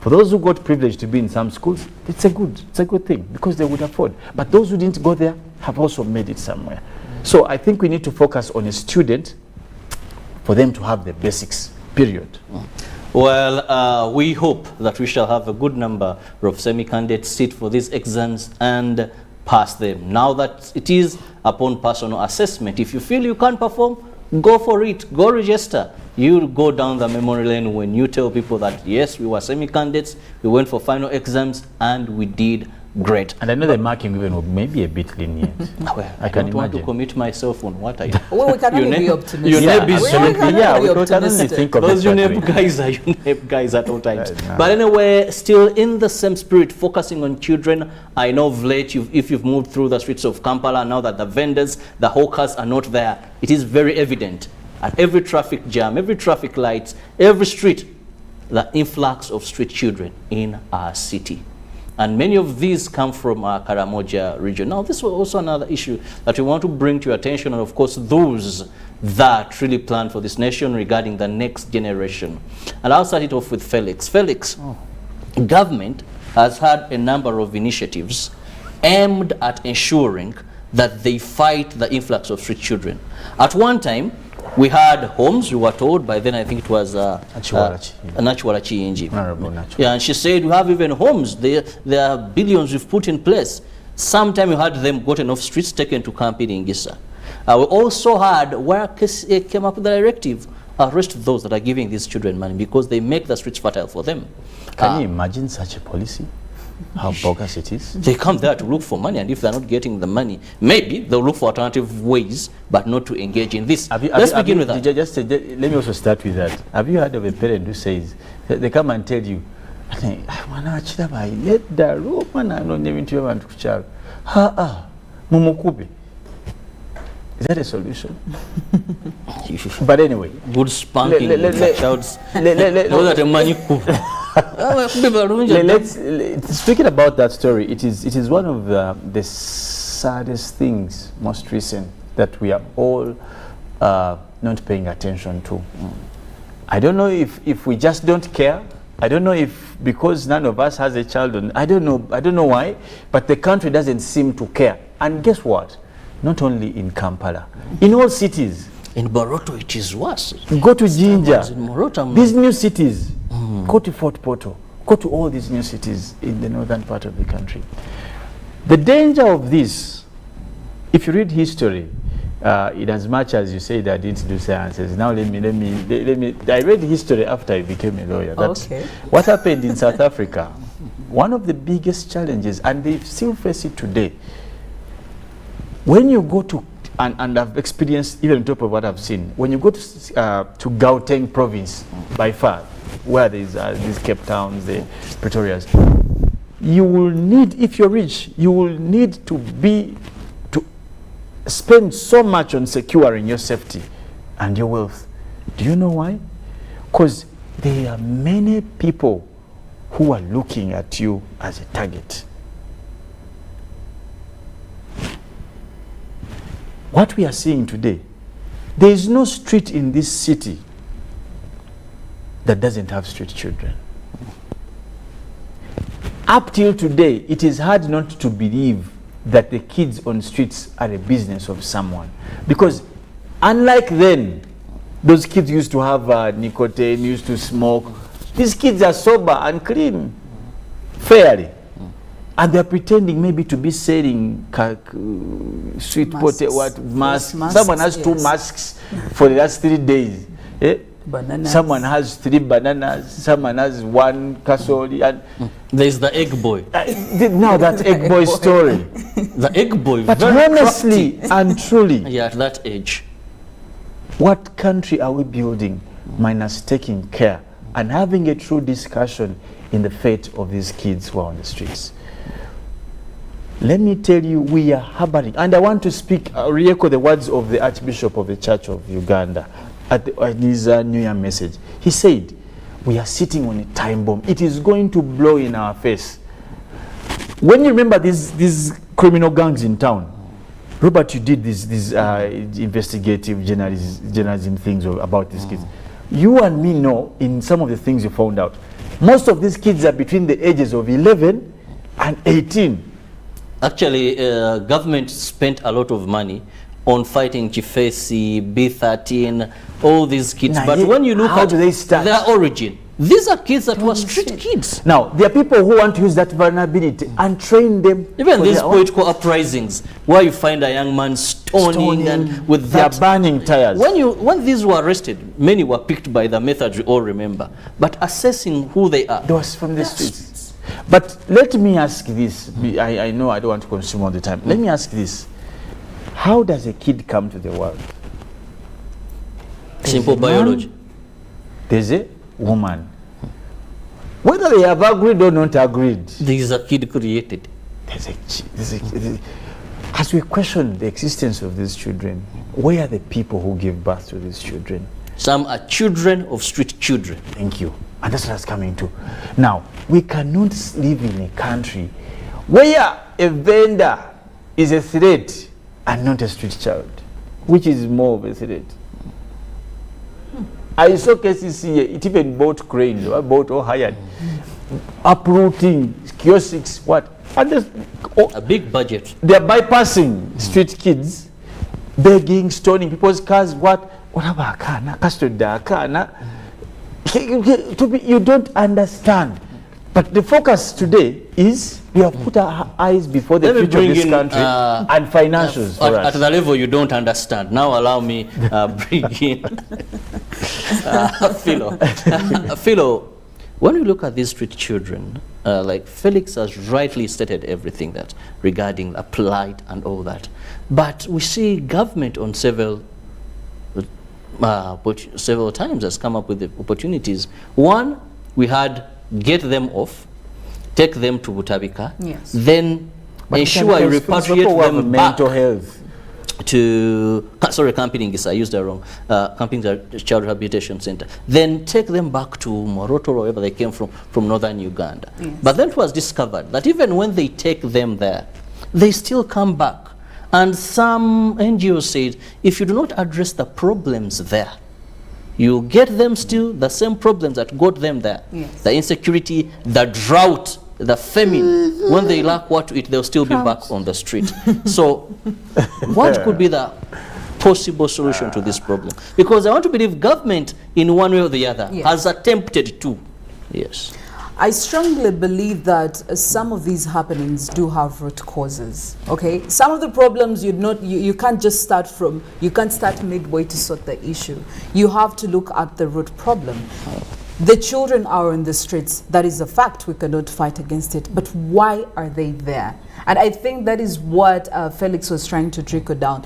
For those who got privileged to be in some schools, it's a good thing because they would afford. But those who didn't go there, have also made it somewhere. So I think we need to focus on a student for them to have the basics, period. Well, we hope that we shall have a good number of semi-candidates sit for these exams and pass them. Now that it is upon personal assessment, if you feel you can't perform, go for it, go register. You go down the memory lane when you tell people that, yes, we were semi-candidates, we went for final exams, and we did great. And I know the marking even may be a bit lenient. Well, I don't want to commit myself on what I... Well, we can only be optimistic. We can only think of those it that UNEP guys are UNEP guys at all times. No. But anyway, still in the same spirit, focusing on children, I know of late, if you've moved through the streets of Kampala, now that the vendors, the hawkers are not there, it is very evident. At every traffic jam, every traffic light, every street, the influx of street children in our city. And many of these come from our Karamoja region. Now, this was also another issue that we want to bring to your attention, and of course, those that really plan for this nation regarding the next generation. And I'll start it off with Felix. Felix, government has had a number of initiatives aimed at ensuring that they fight the influx of street children. At one time, we had homes, we were told, by then I think it was Nachiwarachi Inji. Yeah, and she said, we have even homes, there are billions we've put in place. Sometime we had them gotten off streets, taken to camp in Ingisa. We also had where came up with the directive, arrest those that are giving these children money because they make the streets fertile for them. Can you imagine such a policy? How bogus it is. They come there to look for money, and if they're not getting the money, maybe they'll look for alternative ways, but not to engage in this. Let's begin with that. Just let me also start with that. Have you heard of a parent who says, they come and tell you, is that a solution? But anyway, good spanking. Speaking about that story, it is one of the saddest things, most recent, that we are all not paying attention to. I don't know if we just don't care. I don't know if because none of us has a child. I don't know why, but the country doesn't seem to care. And guess what? Not only in Kampala, in all cities. In Boroto, it is worse. Go to Jinja, in Morota, these new cities. Go to Fort Portal. Go to all these new cities in the northern part of the country. The danger of this, if you read history, in as much as you say that I didn't do sciences, now let me. I read history after I became a lawyer. That's what happened in South Africa. One of the biggest challenges, and they still face it today. When you go to, and I've experienced, even on top of what I've seen, when you go to Gauteng province, by far, where there's these Cape Towns, the Pretorias, you will need, if you're rich, you will need to spend so much on securing your safety and your wealth. Do you know why? Because there are many people who are looking at you as a target. What we are seeing today, there is no street in this city that doesn't have street children. Up till today, it is hard not to believe that the kids on streets are a business of someone. Because unlike then, those kids used to have nicotine, used to smoke. These kids are sober and clean, fairly. And they're pretending maybe to be selling sweet potato, masks. Someone has 2 masks for the last 3 days. Someone has 3 bananas. Someone has 1 casoli. And there's the egg boy. Now that egg boy story. The egg boy. But honestly and truly, at that age, what country are we building minus taking care and having a true discussion in the fate of these kids who are on the streets? Let me tell you, we are harboring, and I want to speak, re-echo the words of the Archbishop of the Church of Uganda at his New Year message. He said, we are sitting on a time bomb. It is going to blow in our face. When you remember these criminal gangs in town, Robert, you did these investigative journalism things about these kids. You and me know, in some of the things you found out, most of these kids are between the ages of 11 and 18. Actually, government spent a lot of money on fighting Chifesi, B13, all these kids. Now, but when you look how at do they start? their origin, these are kids that were street kids. Now, there are people who want to use that vulnerability and train them. Even these political uprisings, where you find a young man stoning and with they are that. burning tires. When these were arrested, many were picked by the methods we all remember. But assessing who they are. Those from the streets. But let me ask this. I know I don't want to consume all the time. Let me ask this. How does a kid come to the world? Simple biology. There's a woman. Whether they have agreed or not agreed. There is a kid created. As we question the existence of these children, where are the people who give birth to these children? Some are children of street children. Thank you. And that's what I was coming to. Now, we cannot live in a country where a vendor is a threat and not a street child. Which is more of a threat? I saw cases here, it even bought cranes, or bought or hired, uprooting kiosks, what? And a big budget. They're bypassing street kids, begging, stoning people's cars, what? You don't understand. But the focus today is we have put our eyes before the future of this country and financials for us. At the level you don't understand. Now allow me bring in Philo. Philo, when we look at these street children, like Felix has rightly stated everything that regarding the plight and all that. But we see government on several times has come up with the opportunities. One, we had get them off, take them to Butabika, yes. Then but ensure you repatriate them back mental health to, sorry, Camping, I used that wrong, Camping Child Rehabilitation Center. Then take them back to Moroto or wherever they came from northern Uganda. Yes. But then it was discovered that even when they take them there, they still come back. And some NGOs said, if you do not address the problems there, you get them still the same problems that got them there. Yes. The insecurity, the drought, the famine. When they lack what to eat, they'll still be back on the street. So what could be the possible solution to this problem? Because I want to believe government, in one way or the other, yes. has attempted to. Yes. I strongly believe that some of these happenings do have root causes. Okay, some of the problems you can't just start from. You can't start midway to sort the issue. You have to look at the root problem. The children are in the streets. That is a fact. We cannot fight against it. But why are they there? And I think that is what Felix was trying to trickle down.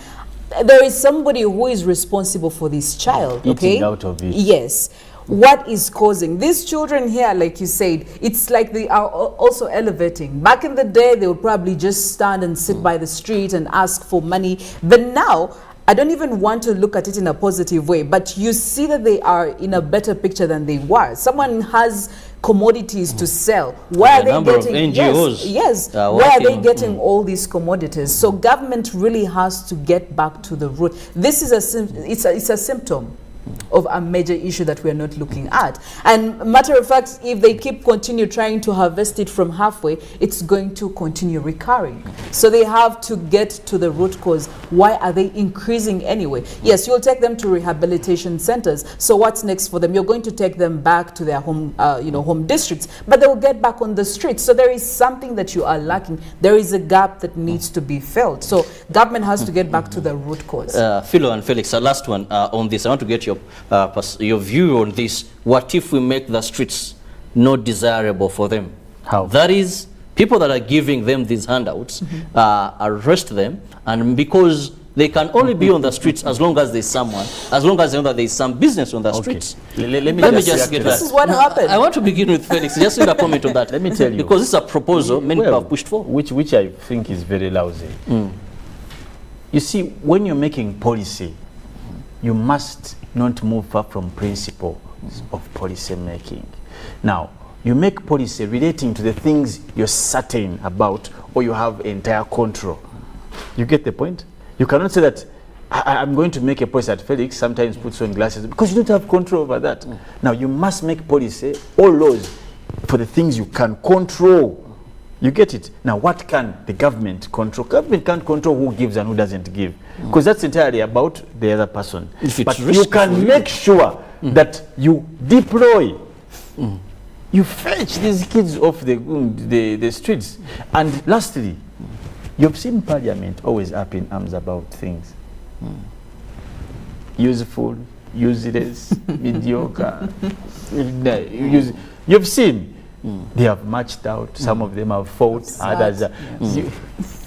There is somebody who is responsible for this child. Okay, eating out of it. Yes. What is causing these children here, like you said, it's like they are also elevating. Back in the day, they would probably just stand and sit by the street and ask for money. But now, I don't even want to look at it in a positive way, but you see that they are in a better picture than they were. Someone has commodities to sell. Where are they getting? NGOs yes. Where are they getting all these commodities? So government really has to get back to the root. This is it's a symptom of a major issue that we are not looking at. And matter of fact, if they continue trying to harvest it from halfway, it's going to continue recurring. So they have to get to the root cause. Why are they increasing anyway? Yes, you'll take them to rehabilitation centers. So what's next for them? You're going to take them back to their home, home districts, but they'll get back on the streets. So there is something that you are lacking. There is a gap that needs to be filled. So government has to get back to the root cause. Philo and Felix, last one on this. I want to get your view on this. What if we make the streets not desirable for them? How? That is, people that are giving them these handouts, arrest them, and because they can only be on the streets as long as there's someone, as long as they know that there's some business on the streets. Let me just get that. This is what happened. I want to begin with Felix. Just need a comment on that. Let me tell you. Because it's a proposal many people have pushed for. Which I think is very lousy. You see, when you're making policy, you must not move far from principle of policy making. Now, you make policy relating to the things you're certain about or you have entire control. You get the point? You cannot say that I'm going to make a policy that Felix sometimes puts on glasses because you don't have control over that. Now, you must make policy or laws for the things you can control. You get it? Now, what can the government control? Government can't control who gives and who doesn't give, because that's entirely about the other person. But you can make sure that you deploy, you fetch these kids off the streets. And lastly, you've seen Parliament always up in arms about things. Useful, useless, mediocre. You've seen. They have marched out. Some of them have fought. Others are.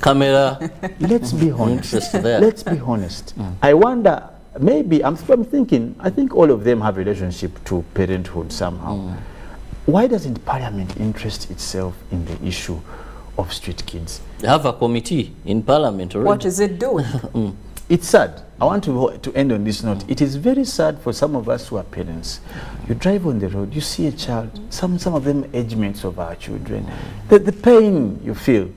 Camera. Let's be honest. Let's be honest. I wonder. Maybe I'm thinking. I think all of them have relationship to parenthood somehow. Why doesn't Parliament interest itself in the issue of street kids? They have a committee in Parliament already. What is it doing? It's sad. I want to end on this note. It is very sad for some of us who are parents. You drive on the road, you see a child, some of them age mates of our children. The pain you feel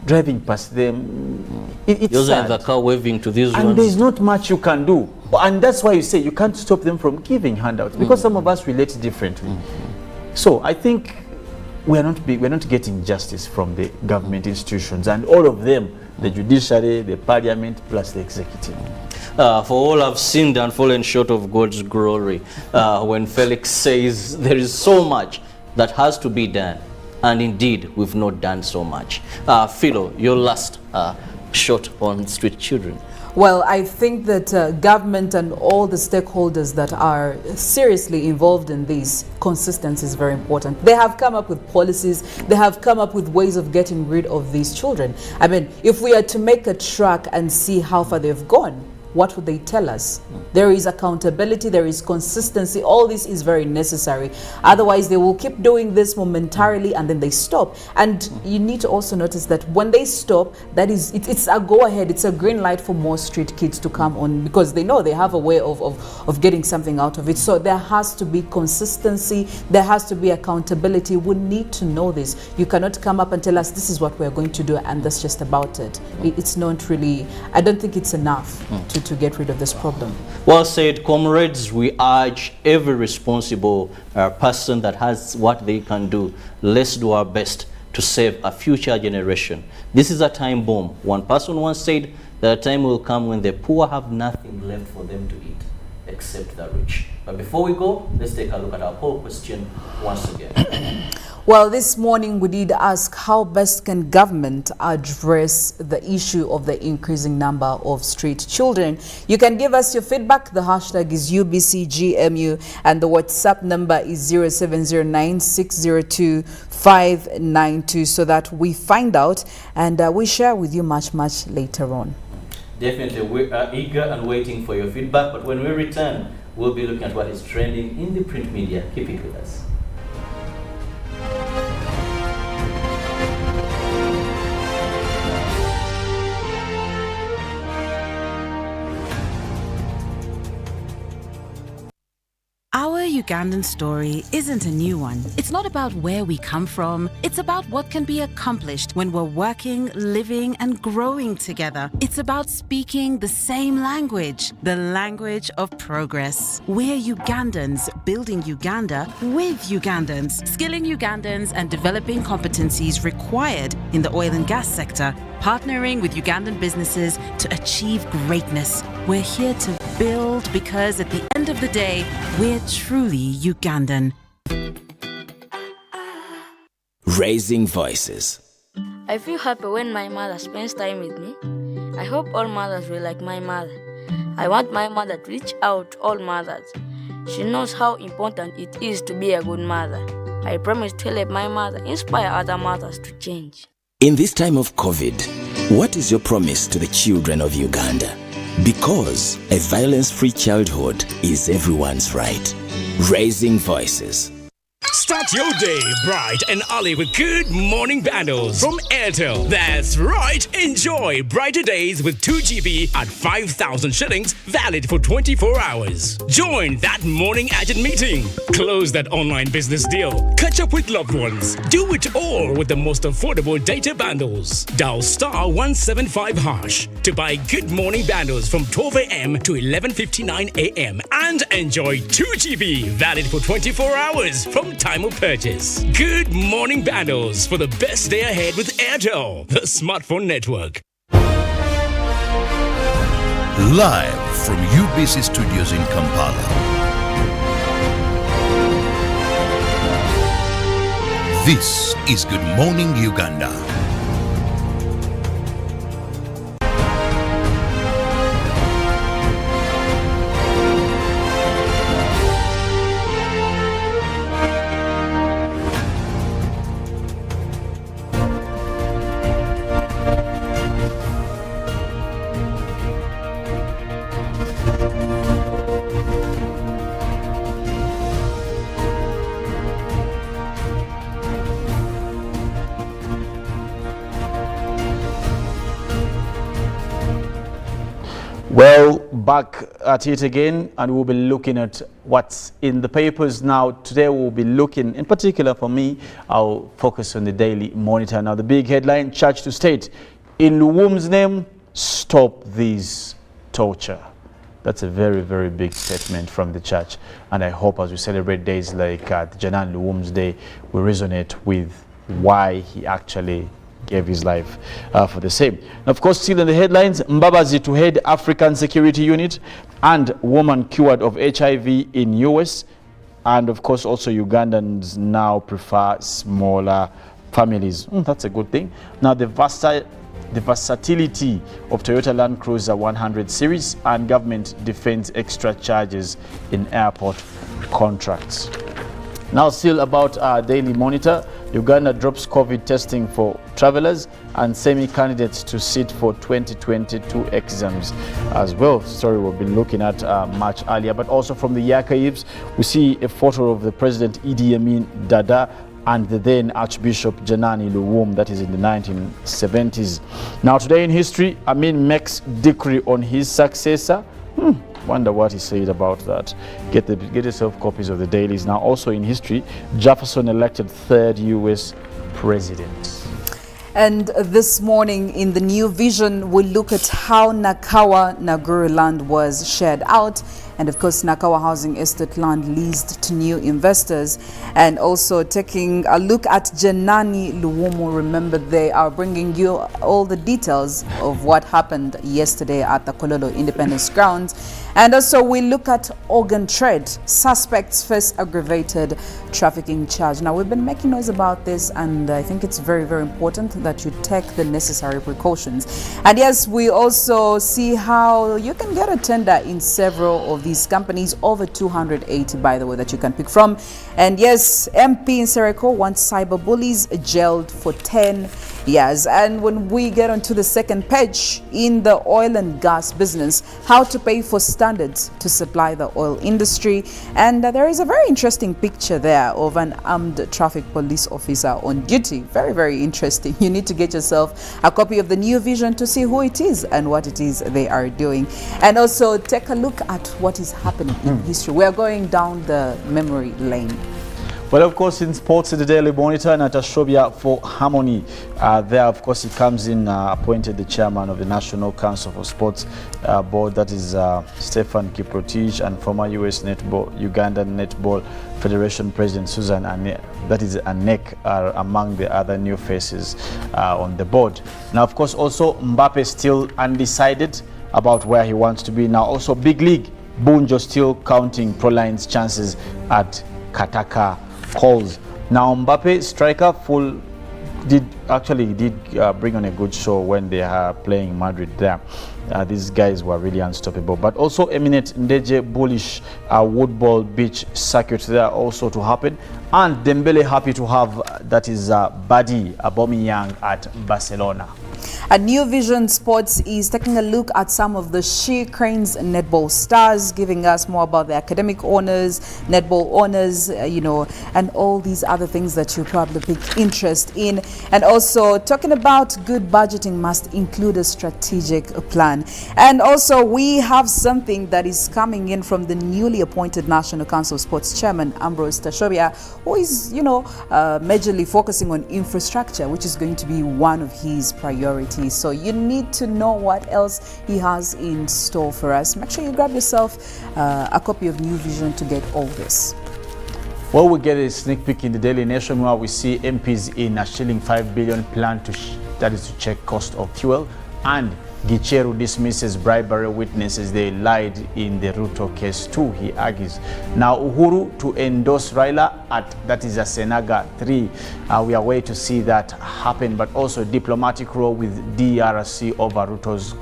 driving past them, it's You're sad. in the car waving to these ones. And there's not much you can do. And that's why you say you can't stop them from giving handouts, because some of us relate differently. So I think we're not getting justice from the government institutions, and all of them, the judiciary, the parliament, plus the executive. For all have sinned and fallen short of God's glory. When Felix says there is so much that has to be done, and indeed we've not done so much. Philo, your last shot on street children. Well, I think that government and all the stakeholders that are seriously involved in this, consistency is very important. They have come up with policies, they have come up with ways of getting rid of these children. I mean, if we are to make a track and see how far they've gone, what would they tell us? There is accountability, there is consistency. All this is very necessary. Otherwise, they will keep doing this momentarily and then they stop. And you need to also notice that when they stop, that is, it's a go ahead, it's a green light for more street kids to come on, because they know they have a way of getting something out of it. So there has to be consistency, there has to be accountability. We need to know this. You cannot come up and tell us this is what we're going to do and that's just about it. It's not really, I don't think it's enough to get rid of this problem. Well said, comrades. We urge every responsible person that has what they can do, let's do our best to save a future generation. This is a time bomb. One person once said that a time will come when the poor have nothing left for them to eat except the rich. But before we go, let's take a look at our poll question once again. Well, this morning we did ask how best can government address the issue of the increasing number of street children. You can give us your feedback. The hashtag is UBCGMU and the WhatsApp number is 0709602592 so that we find out and we share with you much later on. Definitely, we are eager and waiting for your feedback, but when we return, we'll be looking at what is trending in the print media. Keep it with us. Our Ugandan story isn't a new one. It's not about where we come from. It's about what can be accomplished when we're working, living, and growing together. It's about speaking the same language, the language of progress. We're Ugandans building Uganda with Ugandans, skilling Ugandans and developing competencies required in the oil and gas sector, partnering with Ugandan businesses to achieve greatness. We're here to build because at the end of the day, we're truly Ugandan. Raising voices. I feel happy when my mother spends time with me. I hope all mothers will like my mother. I want my mother to reach out to all mothers. She knows how important it is to be a good mother. I promise to help my mother inspire other mothers to change. In this time of COVID, what is your promise to the children of Uganda? Because a violence-free childhood is everyone's right. Raising voices. Start your day bright and early with good morning bundles from Airtel. That's right. Enjoy brighter days with 2 GB at 5,000 shillings, valid for 24 hours. Join that morning agent meeting. Close that online business deal. Catch up with loved ones. Do it all with the most affordable data bundles. Dial *175# to buy good morning bundles from 12 a.m. to 11:59 a.m. and enjoy 2 GB, valid for 24 hours from time time of purchase. Good morning bundles for the best day ahead with Airtel, the smartphone network. Live from UBC Studios in Kampala. This is Good Morning Uganda. Well, back at it again, and we'll be looking at what's in the papers now. Today we'll be looking, in particular for me, I'll focus on the Daily Monitor. Now, the big headline, Church to State. In Luwum's name, stop this torture. That's a very, very big statement from the church. And I hope as we celebrate days like Janan Luwum's Day, we resonate with why he actually gave his life for the same. And of course, still in the headlines, Mbabazi to head African Security Unit, and woman cured of HIV in US. And of course, also Ugandans now prefer smaller families. That's a good thing. Now, the versatility of Toyota Land Cruiser 100 series, and government defends extra charges in airport contracts. Now, still about our Daily Monitor, Uganda drops COVID testing for travelers, and semi-candidates to sit for 2022 exams as well. Story we've been looking at much earlier. But also from the archives, we see a photo of the President Idi Amin Dada and the then Archbishop Janani Luwum, that is in the 1970s. Now, today in history, Amin makes decree on his successor. Wonder what he said about that. Get yourself copies of the dailies. Now, also in history, Jefferson elected third U.S. president. And this morning in the New Vision, we look at how Nakawa Naguru land was shared out. And of course, Nakawa Housing Estate land leased to new investors. And also taking a look at Janani Luwumu. Remember, they are bringing you all the details of what happened yesterday at the Kololo Independence Grounds. And also we look at organ trade. Suspects face aggravated trafficking charge. Now, we've been making noise about this, and I think it's very, very important that you take the necessary precautions. And yes, we also see how you can get a tender in several of these companies, over 280 by the way, that you can pick from. And yes, MP in Sereko wants cyber bullies jailed for 10 years. And when we get onto the second page, in the oil and gas business, how to pay for standards to supply the oil industry. And there is a very interesting picture there of an armed traffic police officer on duty. Very, very interesting. You need to get yourself a copy of the New Vision to see who it is and what it is they are doing. And also take a look at what is happening in history. We are going down the memory lane. Well, of course, in sports, the Daily Monitor, Natashobia for Harmony. There, of course, he comes in, appointed the chairman of the National Council for Sports Board, that is Stefan Kiprotich, and former US Ugandan Netball Federation President Susan Anek, that is Anek, are among the other new faces on the board. Now, of course, also Mbappe still undecided about where he wants to be. Now, also Big League, Bunjo still counting Proline's chances at Kataka calls. Now, Mbappe, striker, did bring on a good show when they are playing Madrid there. These guys were really unstoppable. But also Eminent Ndeje bullish Woodball Beach circuit there also to happen. And Dembele happy to have, that is Badi Aubameyang at Barcelona. A New Vision Sports is taking a look at some of the She Cranes netball stars, giving us more about the academic honors, netball honors, and all these other things that you probably pick interest in. And also talking about good budgeting must include a strategic plan. And also we have something that is coming in from the newly appointed National Council of Sports Chairman, Ambrose Tashobia, who is, majorly focusing on infrastructure, which is going to be one of his priorities. So you need to know what else he has in store for us. Make sure you grab yourself a copy of New Vision to get all this. Well, we get a sneak peek in the Daily Nation where we see MPs in a shilling 5 billion plan that is to check cost of fuel, and Gicheru dismisses bribery witnesses. They lied in the Ruto case too, he argues. Now Uhuru to endorse Raila that is a Senaga 3. We are waiting to see that happen, but also diplomatic role with DRC over Ruto's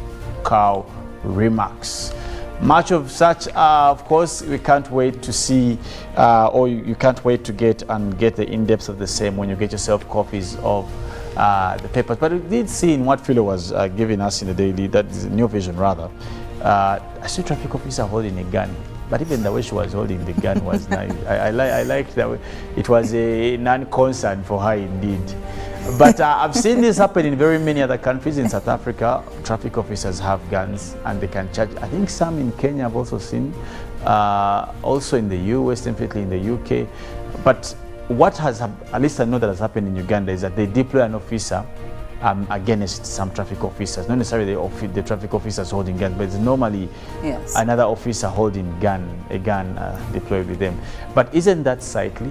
cow remarks. Much of such, of course, we can't wait to see, or you can't wait to get the in-depth of the same when you get yourself copies of the papers. But we did see in what Philo was giving us in the daily, that is New Vision rather, I see traffic officer holding a gun. But even the way she was holding the gun was nice. I liked that way. It was a non-concern for her indeed. But I've seen this happen in very many other countries. In South Africa, traffic officers have guns and they can charge. I think some in Kenya I've also seen, also in the US, definitely in the UK. But what has, at least I know that has happened in Uganda, is that they deploy an officer against some traffic officers. Not necessarily the traffic officers holding guns, but it's normally another officer holding a gun deployed with them. But isn't that sightly?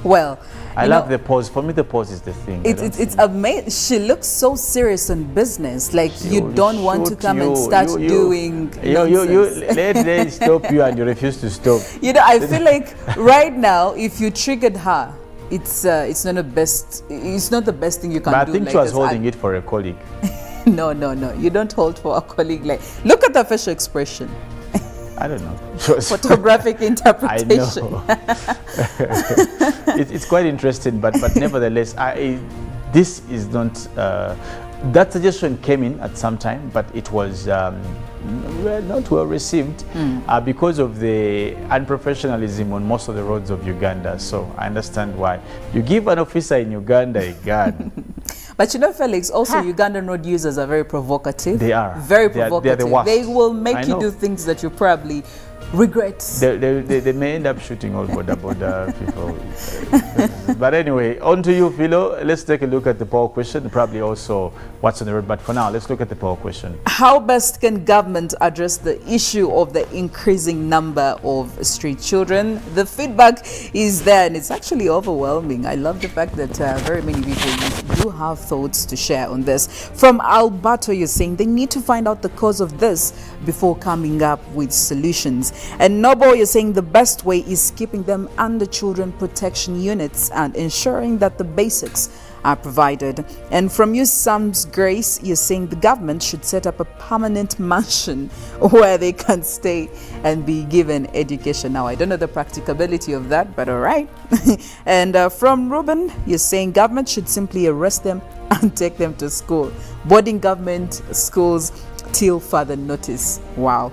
Well, I love the pose. For me, the pose is the thing. It's amazing. She looks so serious on business. Like you don't want to come and start doing nonsense. Let them stop you, and you refuse to stop. You know, I feel like right now, if you triggered her, it's not the best. It's not the best thing you can do. But I think she was holding it for a colleague. No. You don't hold for a colleague. Like, look at the facial expression. I don't know. Photographic interpretation. I know. It's quite interesting, but nevertheless, this is not. That suggestion came in at some time, but it was not well received because of the unprofessionalism on most of the roads of Uganda. So I understand why. You give an officer in Uganda a gun. But you know, Felix, also Ugandan road users are very provocative. They are. Very provocative. They're the worst. They will make you do things that you probably regret. They may end up shooting all border people. But anyway, on to you, Philo. Let's take a look at the poll question, probably also what's on the road. But for now, let's look at the poll question. How best can government address the issue of the increasing number of street children? The feedback is there, and it's actually overwhelming. I love the fact that very many people do have thoughts to share on this. From Alberto, you're saying they need to find out the cause of this before coming up with solutions. And Noble, you're saying the best way is keeping them under children protection units and ensuring that the basics are provided. And from you, Sam's Grace, you're saying the government should set up a permanent mansion where they can stay and be given education. Now, I don't know the practicability of that, but all right. And from Ruben, you're saying government should simply arrest them and take them to school. Boarding government schools till further notice. Wow.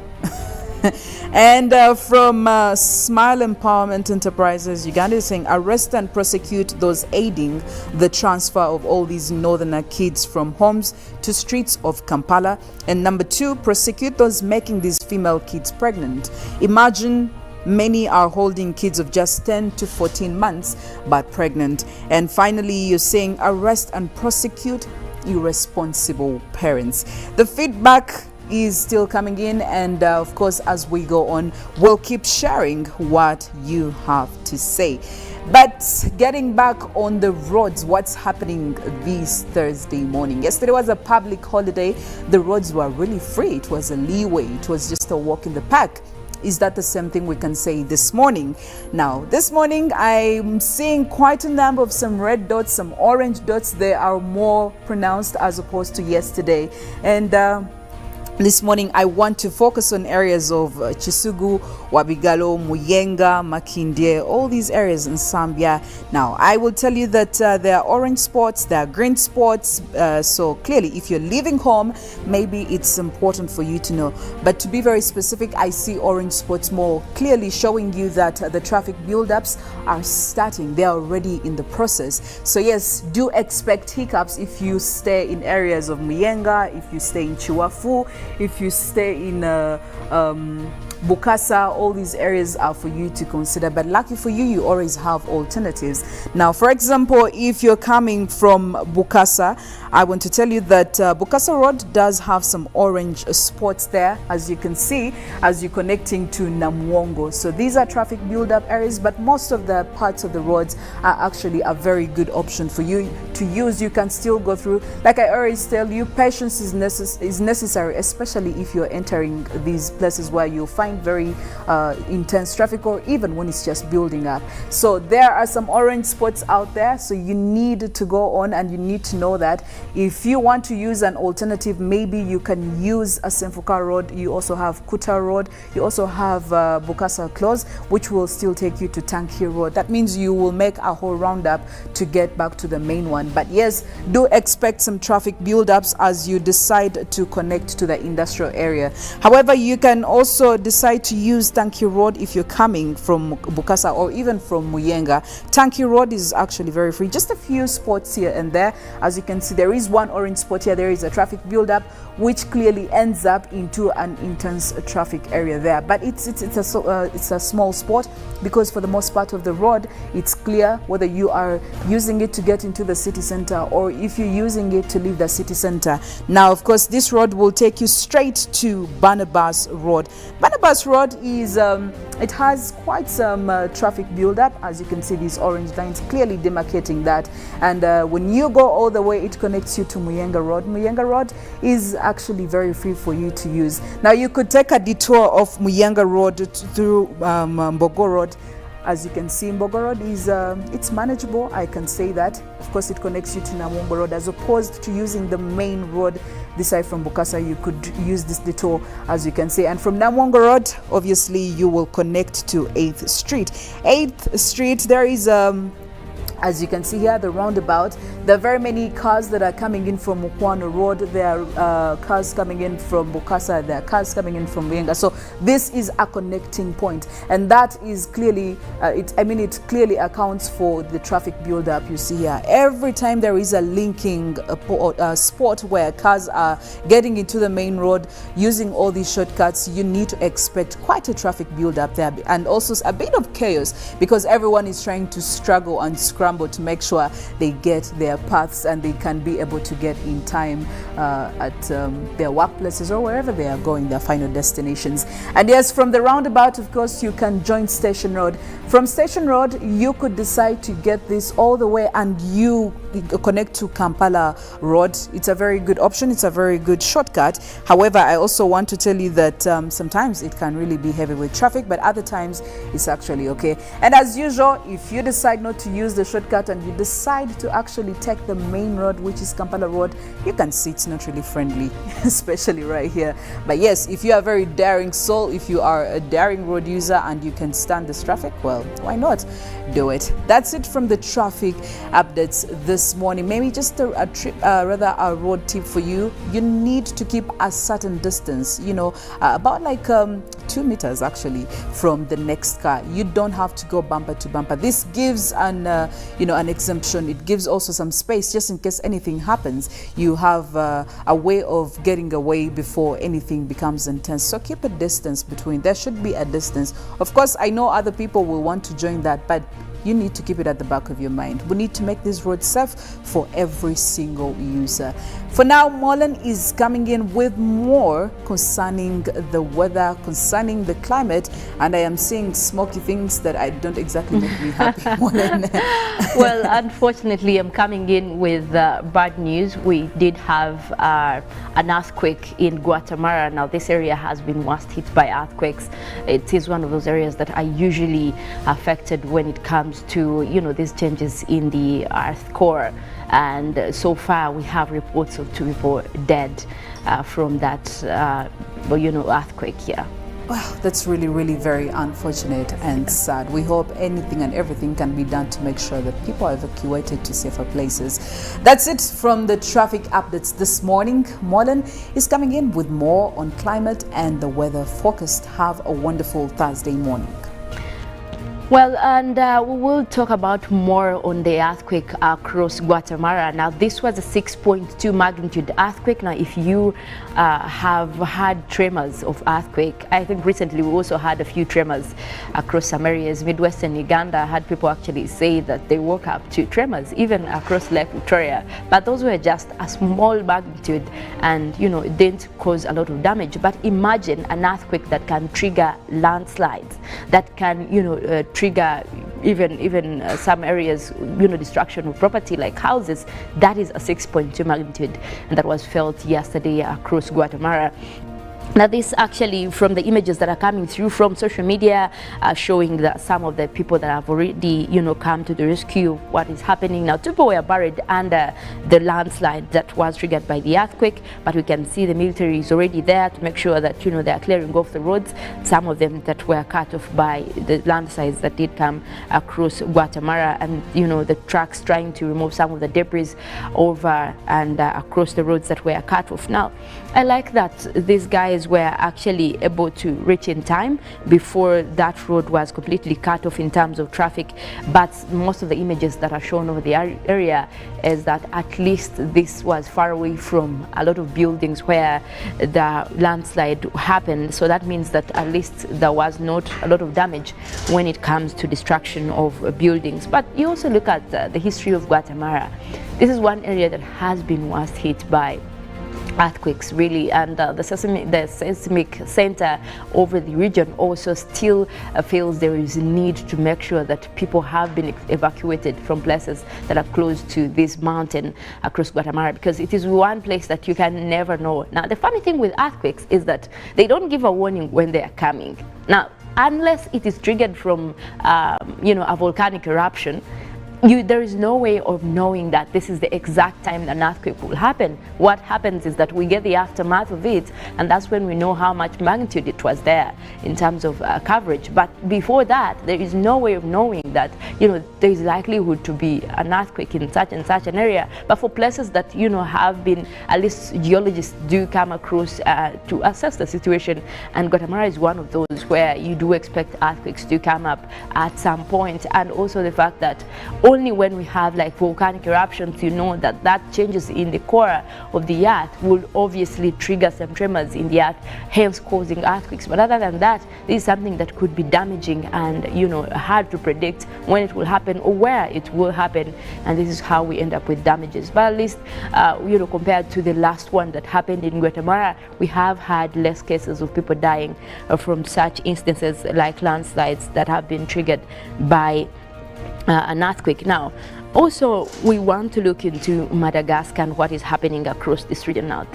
And from Smile Empowerment Enterprises, Uganda is saying arrest and prosecute those aiding the transfer of all these northerner kids from homes to streets of Kampala. And number 2, prosecute those making these female kids pregnant. Imagine many are holding kids of just 10 to 14 months but pregnant. And finally, you're saying arrest and prosecute irresponsible parents. The feedback is still coming in, and of course, as we go on, we'll keep sharing what you have to say. But getting back on the roads, what's happening this Thursday morning? Yesterday was a public holiday. The roads were really free. It was a leeway. It was just a walk in the park. Is that the same thing we can say this morning? Now, this morning, I'm seeing quite a number of some red dots, some orange dots. They are more pronounced as opposed to yesterday. And this morning, I want to focus on areas of Chisugu, Wabigalo, Muyenga, Makindye, all these areas in Zambia. Now, I will tell you that there are orange spots, there are green spots. So clearly, if you're leaving home, maybe it's important for you to know. But to be very specific, I see orange spots more clearly showing you that the traffic buildups are starting. They're already in the process. So yes, do expect hiccups if you stay in areas of Muyenga, if you stay in Chiwafu, if you stay in Bokassa, all these areas are for you to consider. But lucky for you, you always have alternatives. Now, for example, if you're coming from Bokassa, I want to tell you that Bokassa Road does have some orange spots there, as you can see, as you're connecting to Namwongo. So these are traffic build-up areas, but most of the parts of the roads are actually a very good option for you to use. You can still go through. Like I always tell you, patience is necessary, especially if you're entering these places where you'll find very intense traffic, or even when it's just building up. So there are some orange spots out there, so you need to go on, and you need to know that if you want to use an alternative, maybe you can use a Semfuka Road. You also have Kuta Road. You also have Bokassa Close, which will still take you to Tanki Road. That means you will make a whole roundup to get back to the main one. But yes, do expect some traffic build-ups as you decide to connect to the industrial area. However, you can also decide to use Tanki Road if you're coming from Bokassa or even from Muyenga. Tanki Road is actually very free. Just a few spots here and there. As you can see, there is one orange spot here. There is a traffic build-up, which clearly ends up into an intense traffic area there. But it's a small spot, because for the most part of the road, it's clear whether you are using it to get into the city center or if you're using it to leave the city center. Now, of course, this road will take you straight to Barnabas Road. Barnabas Road is it has quite some traffic build-up. As you can see, these orange lines clearly demarcating that. And when you go all the way, it connects you to Muyenga Road. Muyenga Road is actually very free for you to use. Now, you could take a detour of Muyenga Road through Mbogo Road. As you can see, Mbogo Road is it's manageable, I can say that. Of course, it connects you to Namwongo Road, as opposed to using the main road this side from Bokassa. You could use this detour, as you can see. And from Namwongo Road, obviously, you will connect to 8th Street. 8th Street, there is as you can see here, the roundabout. There are very many cars that are coming in from Mukwano Road. There are cars coming in from Bokassa. There are cars coming in from Muyenga. So this is a connecting point, and that is clearly, it clearly accounts for the traffic build-up you see here. Every time there is a linking spot where cars are getting into the main road using all these shortcuts, you need to expect quite a traffic build-up there, and also a bit of chaos, because everyone is trying to struggle and scramble to make sure they get their paths and they can be able to get in time at their workplaces or wherever they are going, their final destinations. And yes, from the roundabout, of course, you can join Station Road. From Station Road, you could decide to get this all the way and you connect to Kampala Road. It's a very good option. It's a very good shortcut. However, I also want to tell you that sometimes it can really be heavy with traffic, but other times it's actually okay. And as usual, if you decide not to use the shortcut and you decide to actually take the main road, which is Kampala Road, you can see it's not really friendly, especially right here. But yes, if you are a very daring soul, if you are a daring road user and you can stand this traffic, well, why not do it? That's it from the traffic updates this morning. Maybe just a road tip for you. You need to keep a certain distance, about like 2 meters actually from the next car. You don't have to go bumper to bumper. This gives an exemption. It gives also some space just in case anything happens. You have a way of getting away before anything becomes intense. So keep a distance between. There should be a distance. Of course, I know other people will want to join that, but you need to keep it at the back of your mind. We need to make this road safe for every single user. For now, Mollen is coming in with more concerning the weather, concerning the climate, and I am seeing smoky things that I don't exactly make me happy. Well, unfortunately, I'm coming in with bad news. We did have an earthquake in Guatemala. Now, this area has been worst hit by earthquakes. It is one of those areas that are usually affected when it comes to these changes in the earth core, and so far we have reports of 2 people dead from that earthquake here. Well, that's really, really very unfortunate and sad. We hope anything and everything can be done to make sure that people are evacuated to safer places. That's it from the traffic updates this morning. Mollen is coming in with more on climate and the weather forecast. Have a wonderful Thursday morning. Well, and we will talk about more on the earthquake across Guatemala. Now, this was a 6.2 magnitude earthquake. Now, if you have had tremors of earthquake, I think recently we also had a few tremors across some areas. Midwestern Uganda had people actually say that they woke up to tremors, even across Lake Victoria. But those were just a small magnitude and, you know, it didn't cause a lot of damage. But imagine an earthquake that can trigger landslides, that can, you know, trigger even some areas, you know, destruction of property like houses. That is a 6.2 magnitude, and that was felt yesterday across Guatemala. Now, this actually, from the images that are coming through from social media, showing that some of the people that have already, you know, come to the rescue, what is happening now. People were buried under the landslide that was triggered by the earthquake, but we can see the military is already there to make sure that, you know, they are clearing off the roads, some of them that were cut off by the landslides that did come across Guatemala, and, you know, the trucks trying to remove some of the debris over and across the roads that were cut off. Now, I like that these guys were actually able to reach in time before that road was completely cut off in terms of traffic. But most of the images that are shown over the area is that at least this was far away from a lot of buildings where the landslide happened. So that means that at least there was not a lot of damage when it comes to destruction of buildings. But you also look at the history of Guatemala. This is one area that has been worst hit by earthquakes, really, and the seismic center over the region also still feels there is a need to make sure that people have been evacuated from places that are close to this mountain across Guatemala, because it is one place that you can never know. Now, the funny thing with earthquakes is that they don't give a warning when they are coming. Now, unless it is triggered from you know, a volcanic eruption, there is no way of knowing that this is the exact time an earthquake will happen. What happens is that we get the aftermath of it, and that's when we know how much magnitude it was there in terms of coverage. But before that, there is no way of knowing that, you know, there is likelihood to be an earthquake in such and such an area. But for places that, you know, have been, at least geologists do come across to assess the situation, and Guatemala is one of those where you do expect earthquakes to come up at some point. And also the fact that only when we have like volcanic eruptions, you know, that changes in the core of the earth will obviously trigger some tremors in the earth, hence causing earthquakes. But other than that, this is something that could be damaging and, you know, hard to predict when it will happen or where it will happen, and this is how we end up with damages. But at least, you know, compared to the last one that happened in Guatemala, we have had less cases of people dying from such instances like landslides that have been triggered by an earthquake. Now, also we want to look into Madagascar and what is happening across this region now.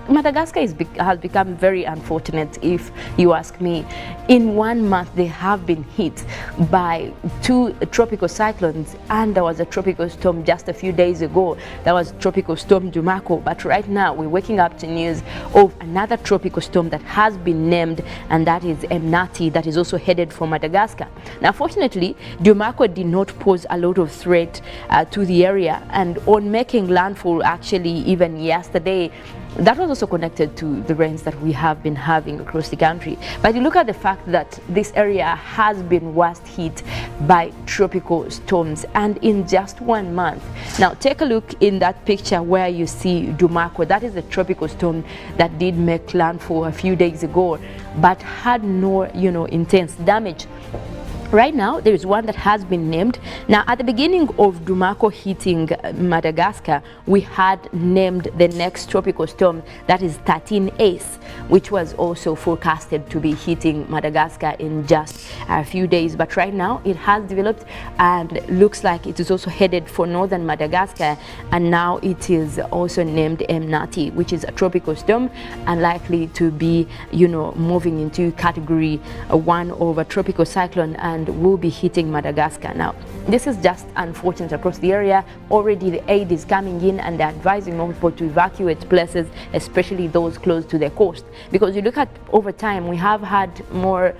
Madagascar has become very unfortunate, if you ask me. In 1 month, they have been hit by 2 tropical cyclones, and there was a tropical storm just a few days ago. That was Tropical Storm Dumako. But right now, we're waking up to news of another tropical storm that has been named, and that is Mnati, that is also headed for Madagascar. Now, fortunately, Dumako did not pose a lot of threat to the area, and on making landfall, actually, even yesterday, that was also connected to the rains that we have been having across the country. But you look at the fact that this area has been worst hit by tropical storms, and in just 1 month. Now, take a look in that picture where you see Dumako. That is a tropical storm that did make landfall a few days ago, but had no, you know, intense damage. Right now, there is one that has been named. Now, at the beginning of Dumako hitting Madagascar, we had named the next tropical storm, that is 13Ace, which was also forecasted to be hitting Madagascar in just a few days. But right now, it has developed and looks like it is also headed for northern Madagascar. And now it is also named Mnati, which is a tropical storm and likely to be, you know, moving into category 1 of a tropical cyclone, and will be hitting Madagascar. Now, this is just unfortunate across the area. Already the aid is coming in, and they're advising more people to evacuate places, especially those close to the coast. Because you look at over time, we have had more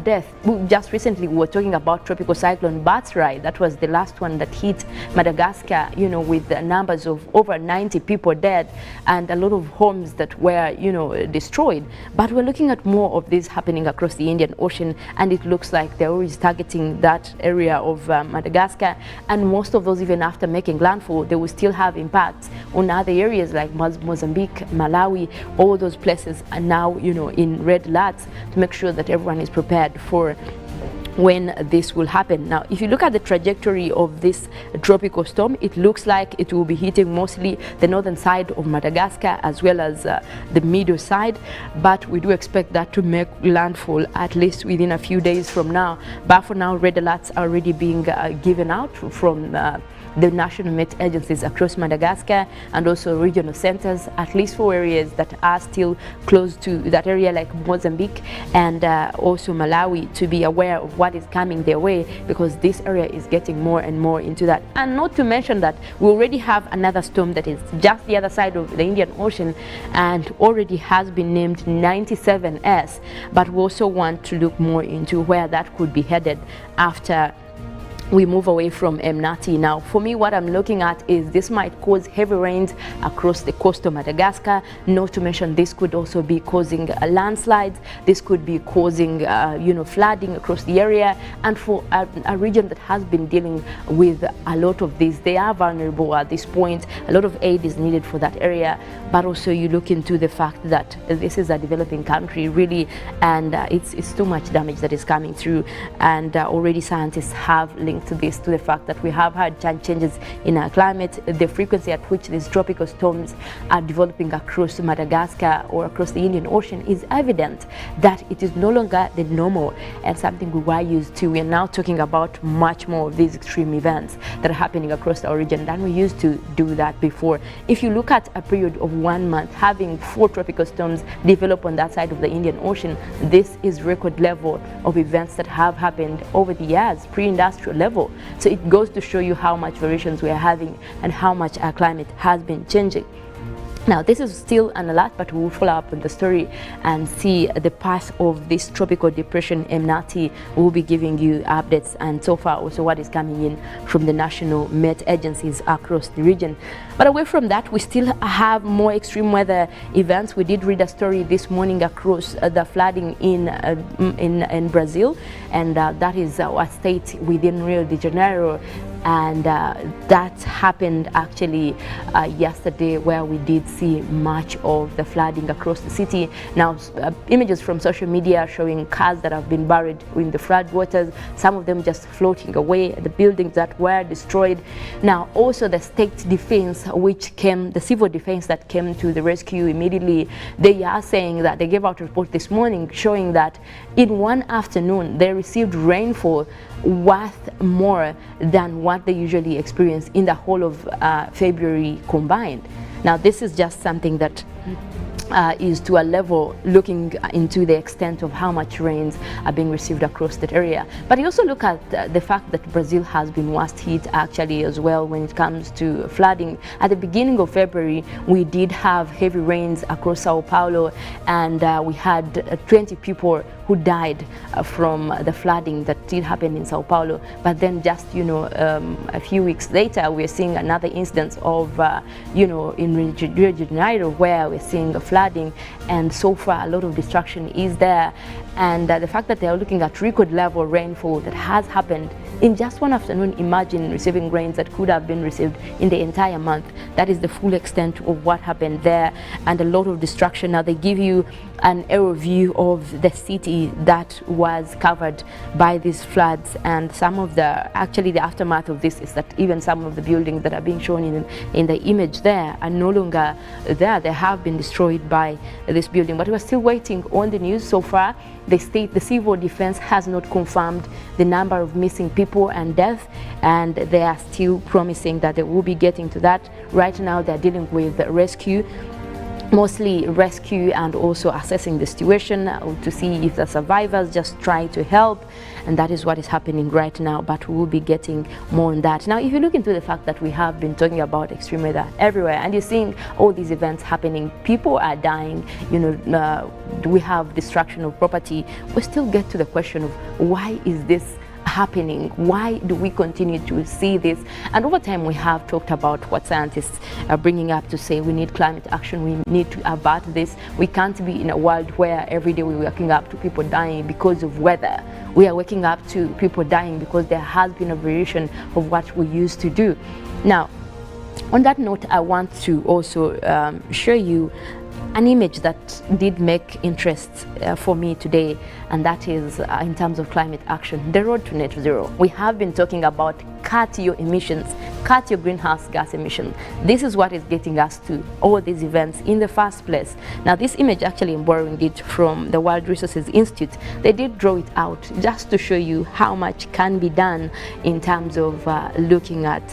death. just recently we were talking about tropical cyclone Batsirai. That was the last one that hit Madagascar, you know, with numbers of over 90 people dead and a lot of homes that were, you know, destroyed. But we're looking at more of this happening across the Indian Ocean, and it looks like they're always targeting that area of Madagascar, and most of those, even after making landfall, they will still have impacts on other areas like Mozambique, Malawi. All those places are now, you know, in red alerts to make sure that everyone is prepared for when this will happen. Now, if you look at the trajectory of this tropical storm, it looks like it will be hitting mostly the northern side of Madagascar as well as the middle side, but we do expect that to make landfall at least within a few days from now. But for now, red alerts are already being given out from the national met agencies across Madagascar and also regional centers, at least for areas that are still close to that area like Mozambique and also Malawi, to be aware of what is coming their way, because this area is getting more and more into that. And not to mention that we already have another storm that is just the other side of the Indian Ocean and already has been named 97S, but we also want to look more into where that could be headed after we move away from Mnati. Now, for me, what I'm looking at is this might cause heavy rains across the coast of Madagascar. Not to mention, this could also be causing landslides. This could be causing, you know, flooding across the area. And for a region that has been dealing with a lot of this, they are vulnerable at this point. A lot of aid is needed for that area. But also, you look into the fact that this is a developing country, really, and it's too much damage that is coming through. And already scientists have linked to this, to the fact that we have had changes in our climate. The frequency at which these tropical storms are developing across Madagascar or across the Indian Ocean is evident that it is no longer the normal and something we were used to. We are now talking about much more of these extreme events that are happening across our region than we used to do that before. If you look at a period of 1 month, having 4 tropical storms develop on that side of the Indian Ocean, this is record level of events that have happened over the years, pre-industrial level. So it goes to show you how much variations we are having and how much our climate has been changing. Now, this is still an alert, but we will follow up on the story and see the path of this tropical depression, Mnati. We will be giving you updates, and so far also what is coming in from the national met agencies across the region. But away from that, we still have more extreme weather events. We did read a story this morning across the flooding in Brazil, and that is a state within Rio de Janeiro. And that happened actually yesterday, where we did see much of the flooding across the city. Now, images from social media showing cars that have been buried in the flood waters, some of them just floating away, the buildings that were destroyed. Now, also the state defense, the civil defense that came to the rescue immediately, they are saying that they gave out a report this morning showing that in one afternoon they received rainfall worth more than what they usually experience in the whole of February combined. Now, this is just something that is to a level looking into the extent of how much rains are being received across that area. But you also look at the fact that Brazil has been worst hit actually as well when it comes to flooding. At the beginning of February, we did have heavy rains across Sao Paulo, and we had 20 people who died from the flooding that did happen in Sao Paulo. But then just, you know, a few weeks later, we're seeing another instance of, you know, in Rio de Janeiro, where we're seeing a flooding, and so far a lot of destruction is there. And the fact that they're looking at record level rainfall that has happened in just one afternoon. Imagine receiving rains that could have been received in the entire month. That is the full extent of what happened there, and a lot of destruction. Now, they give you an aerial view of the city that was covered by these floods, and some of the aftermath of this is that even some of the buildings that are being shown in the image there are no longer there. They have been destroyed by this building, but we're still waiting on the news. So far, the civil defense has not confirmed the number of missing people and death, and they are still promising that they will be getting to that. Right now, they're dealing with rescue. mostly rescue and also assessing the situation to see if the survivors, just try to help, and that is what is happening right now, but we will be getting more on that. Now, if you look into the fact that we have been talking about extreme weather everywhere, and you're seeing all these events happening, people are dying, you know, we have destruction of property, we still get to the question of why is this happening? Why do we continue to see this? And over time we have talked about what scientists are bringing up to say we need climate action, we need to avert this. We can't be in a world where every day we're waking up to people dying because of weather. We are waking up to people dying because there has been a variation of what we used to do. Now, on that note, I want to also show you an image that did make interest for me today, and that is in terms of climate action, the road to net zero. We have been talking about cut your emissions, cut your greenhouse gas emissions. This is what is getting us to all these events in the first place. Now, this image, actually I'm borrowing it from the World Resources Institute. They did draw it out just to show you how much can be done in terms of looking at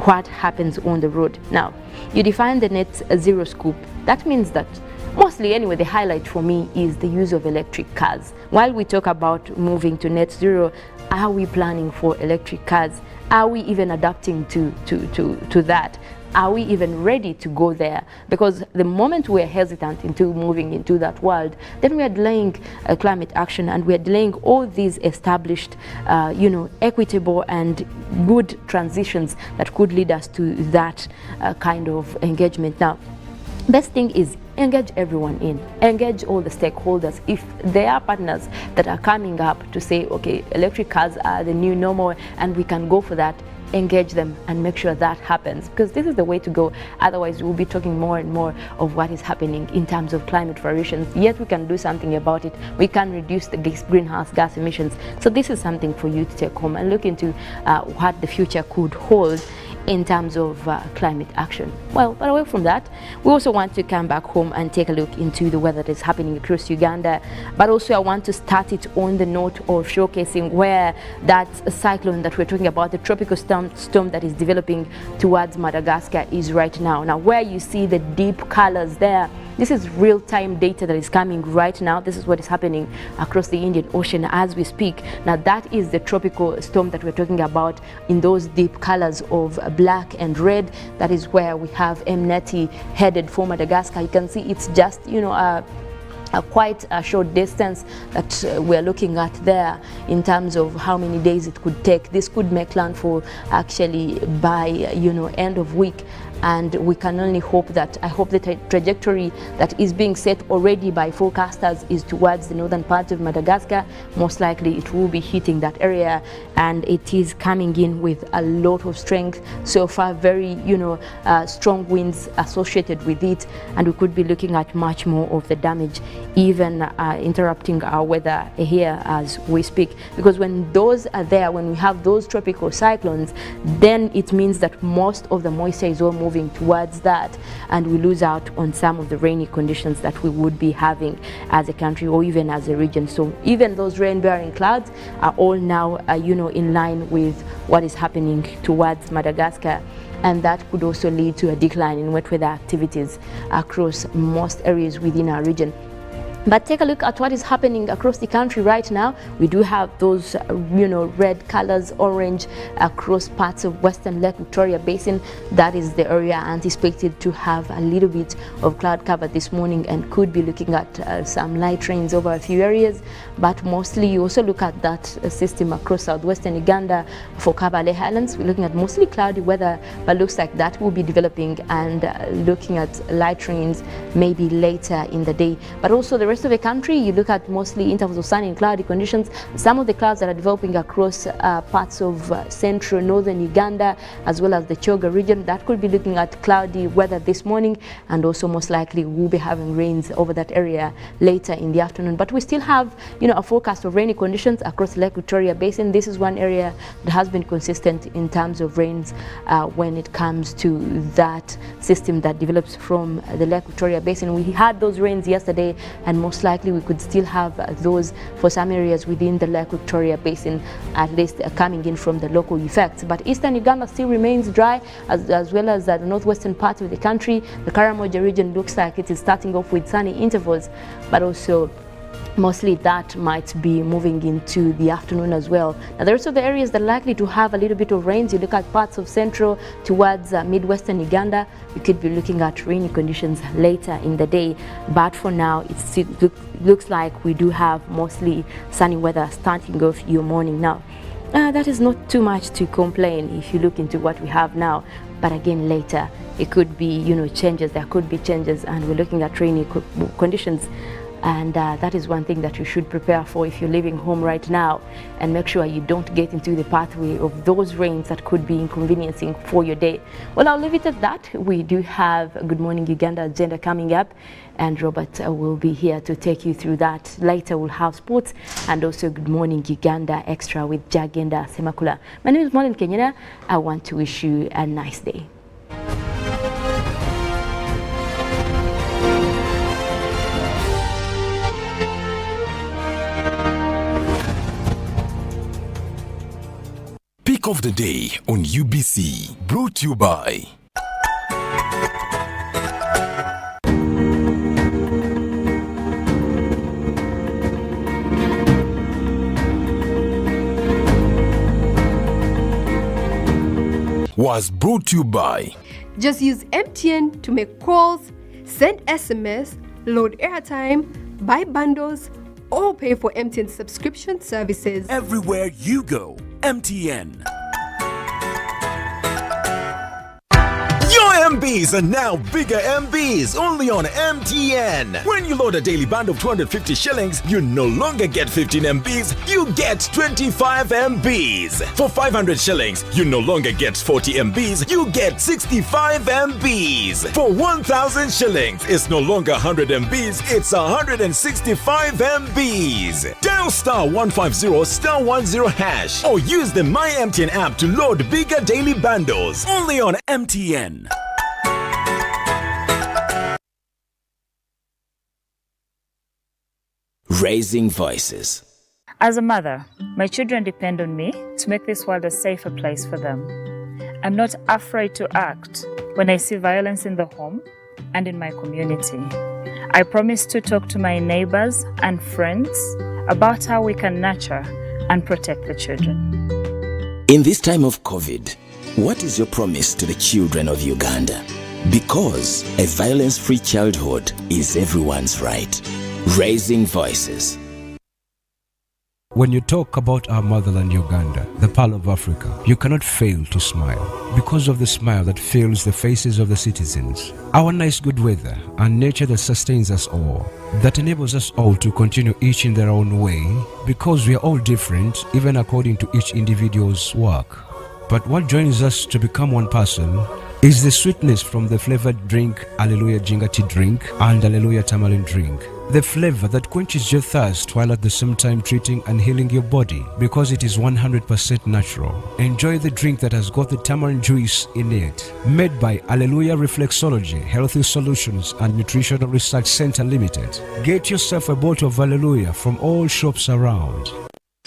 what happens on the road. Now, you define the net zero scope. That means that mostly, anyway, the highlight for me is the use of electric cars. While we talk about moving to net zero, are we planning for electric cars? Are we even adapting to that? Are we even ready to go there? Because the moment we're hesitant into moving into that world, then we are delaying climate action, and we are delaying all these established, you know, equitable and good transitions that could lead us to that kind of engagement. Now, best thing is engage everyone in, engage all the stakeholders. If there are partners that are coming up to say, okay, electric cars are the new normal and we can go for that, engage them and make sure that happens, because this is the way to go. Otherwise, we'll be talking more and more of what is happening in terms of climate variations, yet we can do something about it. We can reduce the greenhouse gas emissions. So this is something for you to take home and look into what the future could hold in terms of climate action. Well, but away from that, we also want to come back home and take a look into the weather that is happening across Uganda. But also I want to start it on the note of showcasing where that cyclone that we're talking about, the tropical storm that is developing towards Madagascar is right now. Now, where you see the deep colors there, this is real-time data that is coming right now. This is what is happening across the Indian Ocean as we speak. Now, that is the tropical storm that we're talking about in those deep colors of black and red. That is where we have Mneti headed for Madagascar. You can see it's just, you know, quite a short distance that we're looking at there in terms of how many days it could take. This could make landfall actually by, you know, end of week. And we can only hope that, I hope the trajectory that is being set already by forecasters is towards the northern part of Madagascar. Most likely it will be hitting that area, and it is coming in with a lot of strength. So far, very, you know, strong winds associated with it, and we could be looking at much more of the damage, even interrupting our weather here as we speak. Because when those are there, when we have those tropical cyclones, then it means that most of the moisture is all moving towards that, and we lose out on some of the rainy conditions that we would be having as a country or even as a region. So even those rain-bearing clouds are all now, you know, in line with what is happening towards Madagascar, and that could also lead to a decline in wet weather activities across most areas within our region. But take a look at what is happening across the country right now. We do have those, you know, red colors, orange across parts of Western Lake Victoria Basin. That is the area anticipated to have a little bit of cloud cover this morning, and could be looking at some light rains over a few areas. But mostly you also look at that system across southwestern Uganda for Kampala Highlands. We're looking at mostly cloudy weather, but looks like that will be developing and looking at light rains maybe later in the day. But also the rest of the country, you look at mostly in terms of sunny and cloudy conditions. Some of the clouds that are developing across parts of central northern Uganda, as well as the Choga region, that could be looking at cloudy weather this morning, and also most likely we'll be having rains over that area later in the afternoon. But we still have, you know, a forecast of rainy conditions across Lake Victoria Basin. This is one area that has been consistent in terms of rains when it comes to that system that develops from the Lake Victoria Basin. We had those rains yesterday, and and most likely we could still have those for some areas within the Lake Victoria Basin, at least coming in from the local effects. But eastern Uganda still remains dry, as well as the northwestern part of the country. The Karamoja region looks like it is starting off with sunny intervals, but also mostly that might be moving into the afternoon as well. Now, the rest of the areas that are likely to have a little bit of rains, you look at parts of central towards midwestern Uganda, you could be looking at rainy conditions later in the day. But for now, it looks like we do have mostly sunny weather starting off your morning now. That is not too much to complain if you look into what we have now. But again, later, it could be, changes. There could be changes, and we're looking at rainy conditions. And that is one thing that you should prepare for if you're leaving home right now, and make sure you don't get into the pathway of those rains that could be inconveniencing for your day. Well, I'll leave it at that. We do have a Good Morning Uganda agenda coming up, and Robert will be here to take you through that. Later we'll have sports and also Good Morning Uganda Extra with Jagenda Semakula. My name is Mollen Kenyena. I want to wish you a nice day. Pick of the day on UBC, brought to you by was brought to you by Just use MTN to make calls, send SMS, load airtime, buy bundles, or pay for MTN subscription services. Everywhere you go, MTN. Your MBs are now bigger MBs only on MTN. When you load a daily bundle of 250 shillings, you no longer get 15 MBs, you get 25 MBs. For 500 shillings, you no longer get 40 MBs, you get 65 MBs. For 1,000 shillings, it's no longer 100 MBs, it's 165 MBs. Dial *150 *10 hash or use the My MTN app to load bigger daily bundles only on MTN. Raising voices. As a mother, my children depend on me to make this world a safer place for them. I'm not afraid to act when I see violence in the home and in my community. I promise to talk to my neighbors and friends about how we can nurture and protect the children. In this time of COVID, what is your promise to the children of Uganda? Because a violence-free childhood is everyone's right. Raising voices. When you talk about our motherland Uganda, the Pearl of Africa, you cannot fail to smile because of the smile that fills the faces of the citizens. Our nice good weather and nature that sustains us all, that enables us all to continue each in their own way, because we are all different even according to each individual's work. But what joins us to become one person is the sweetness from the flavored drink Alleluia Jingati drink and Alleluia Tamarind drink. The flavor that quenches your thirst while at the same time treating and healing your body because it is 100% natural. Enjoy the drink that has got the tamarind juice in it. Made by Alleluia Reflexology, Healthy Solutions and Nutritional Research Center Limited. Get yourself a bottle of Alleluia from all shops around.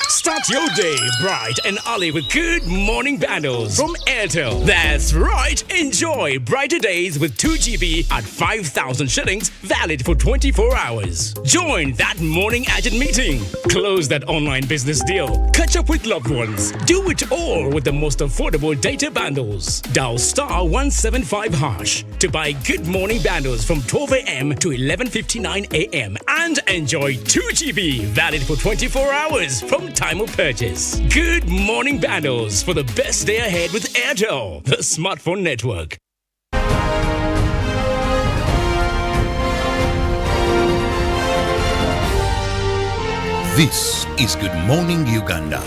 Start your day bright and early with Good Morning Bundles from Airtel. That's right. Enjoy brighter days with 2 GB at 5,000 shillings, valid for 24 hours. Join that morning agent meeting. Close that online business deal. Catch up with loved ones. Do it all with the most affordable data bundles. Dial *175 hash to buy Good Morning Bundles from 12 a.m. to 11:59 a.m. and enjoy 2 GB, valid for 24 hours from time of purchase. Good Morning Bundles for the best day ahead with Airtel, the smartphone network. This is Good Morning Uganda.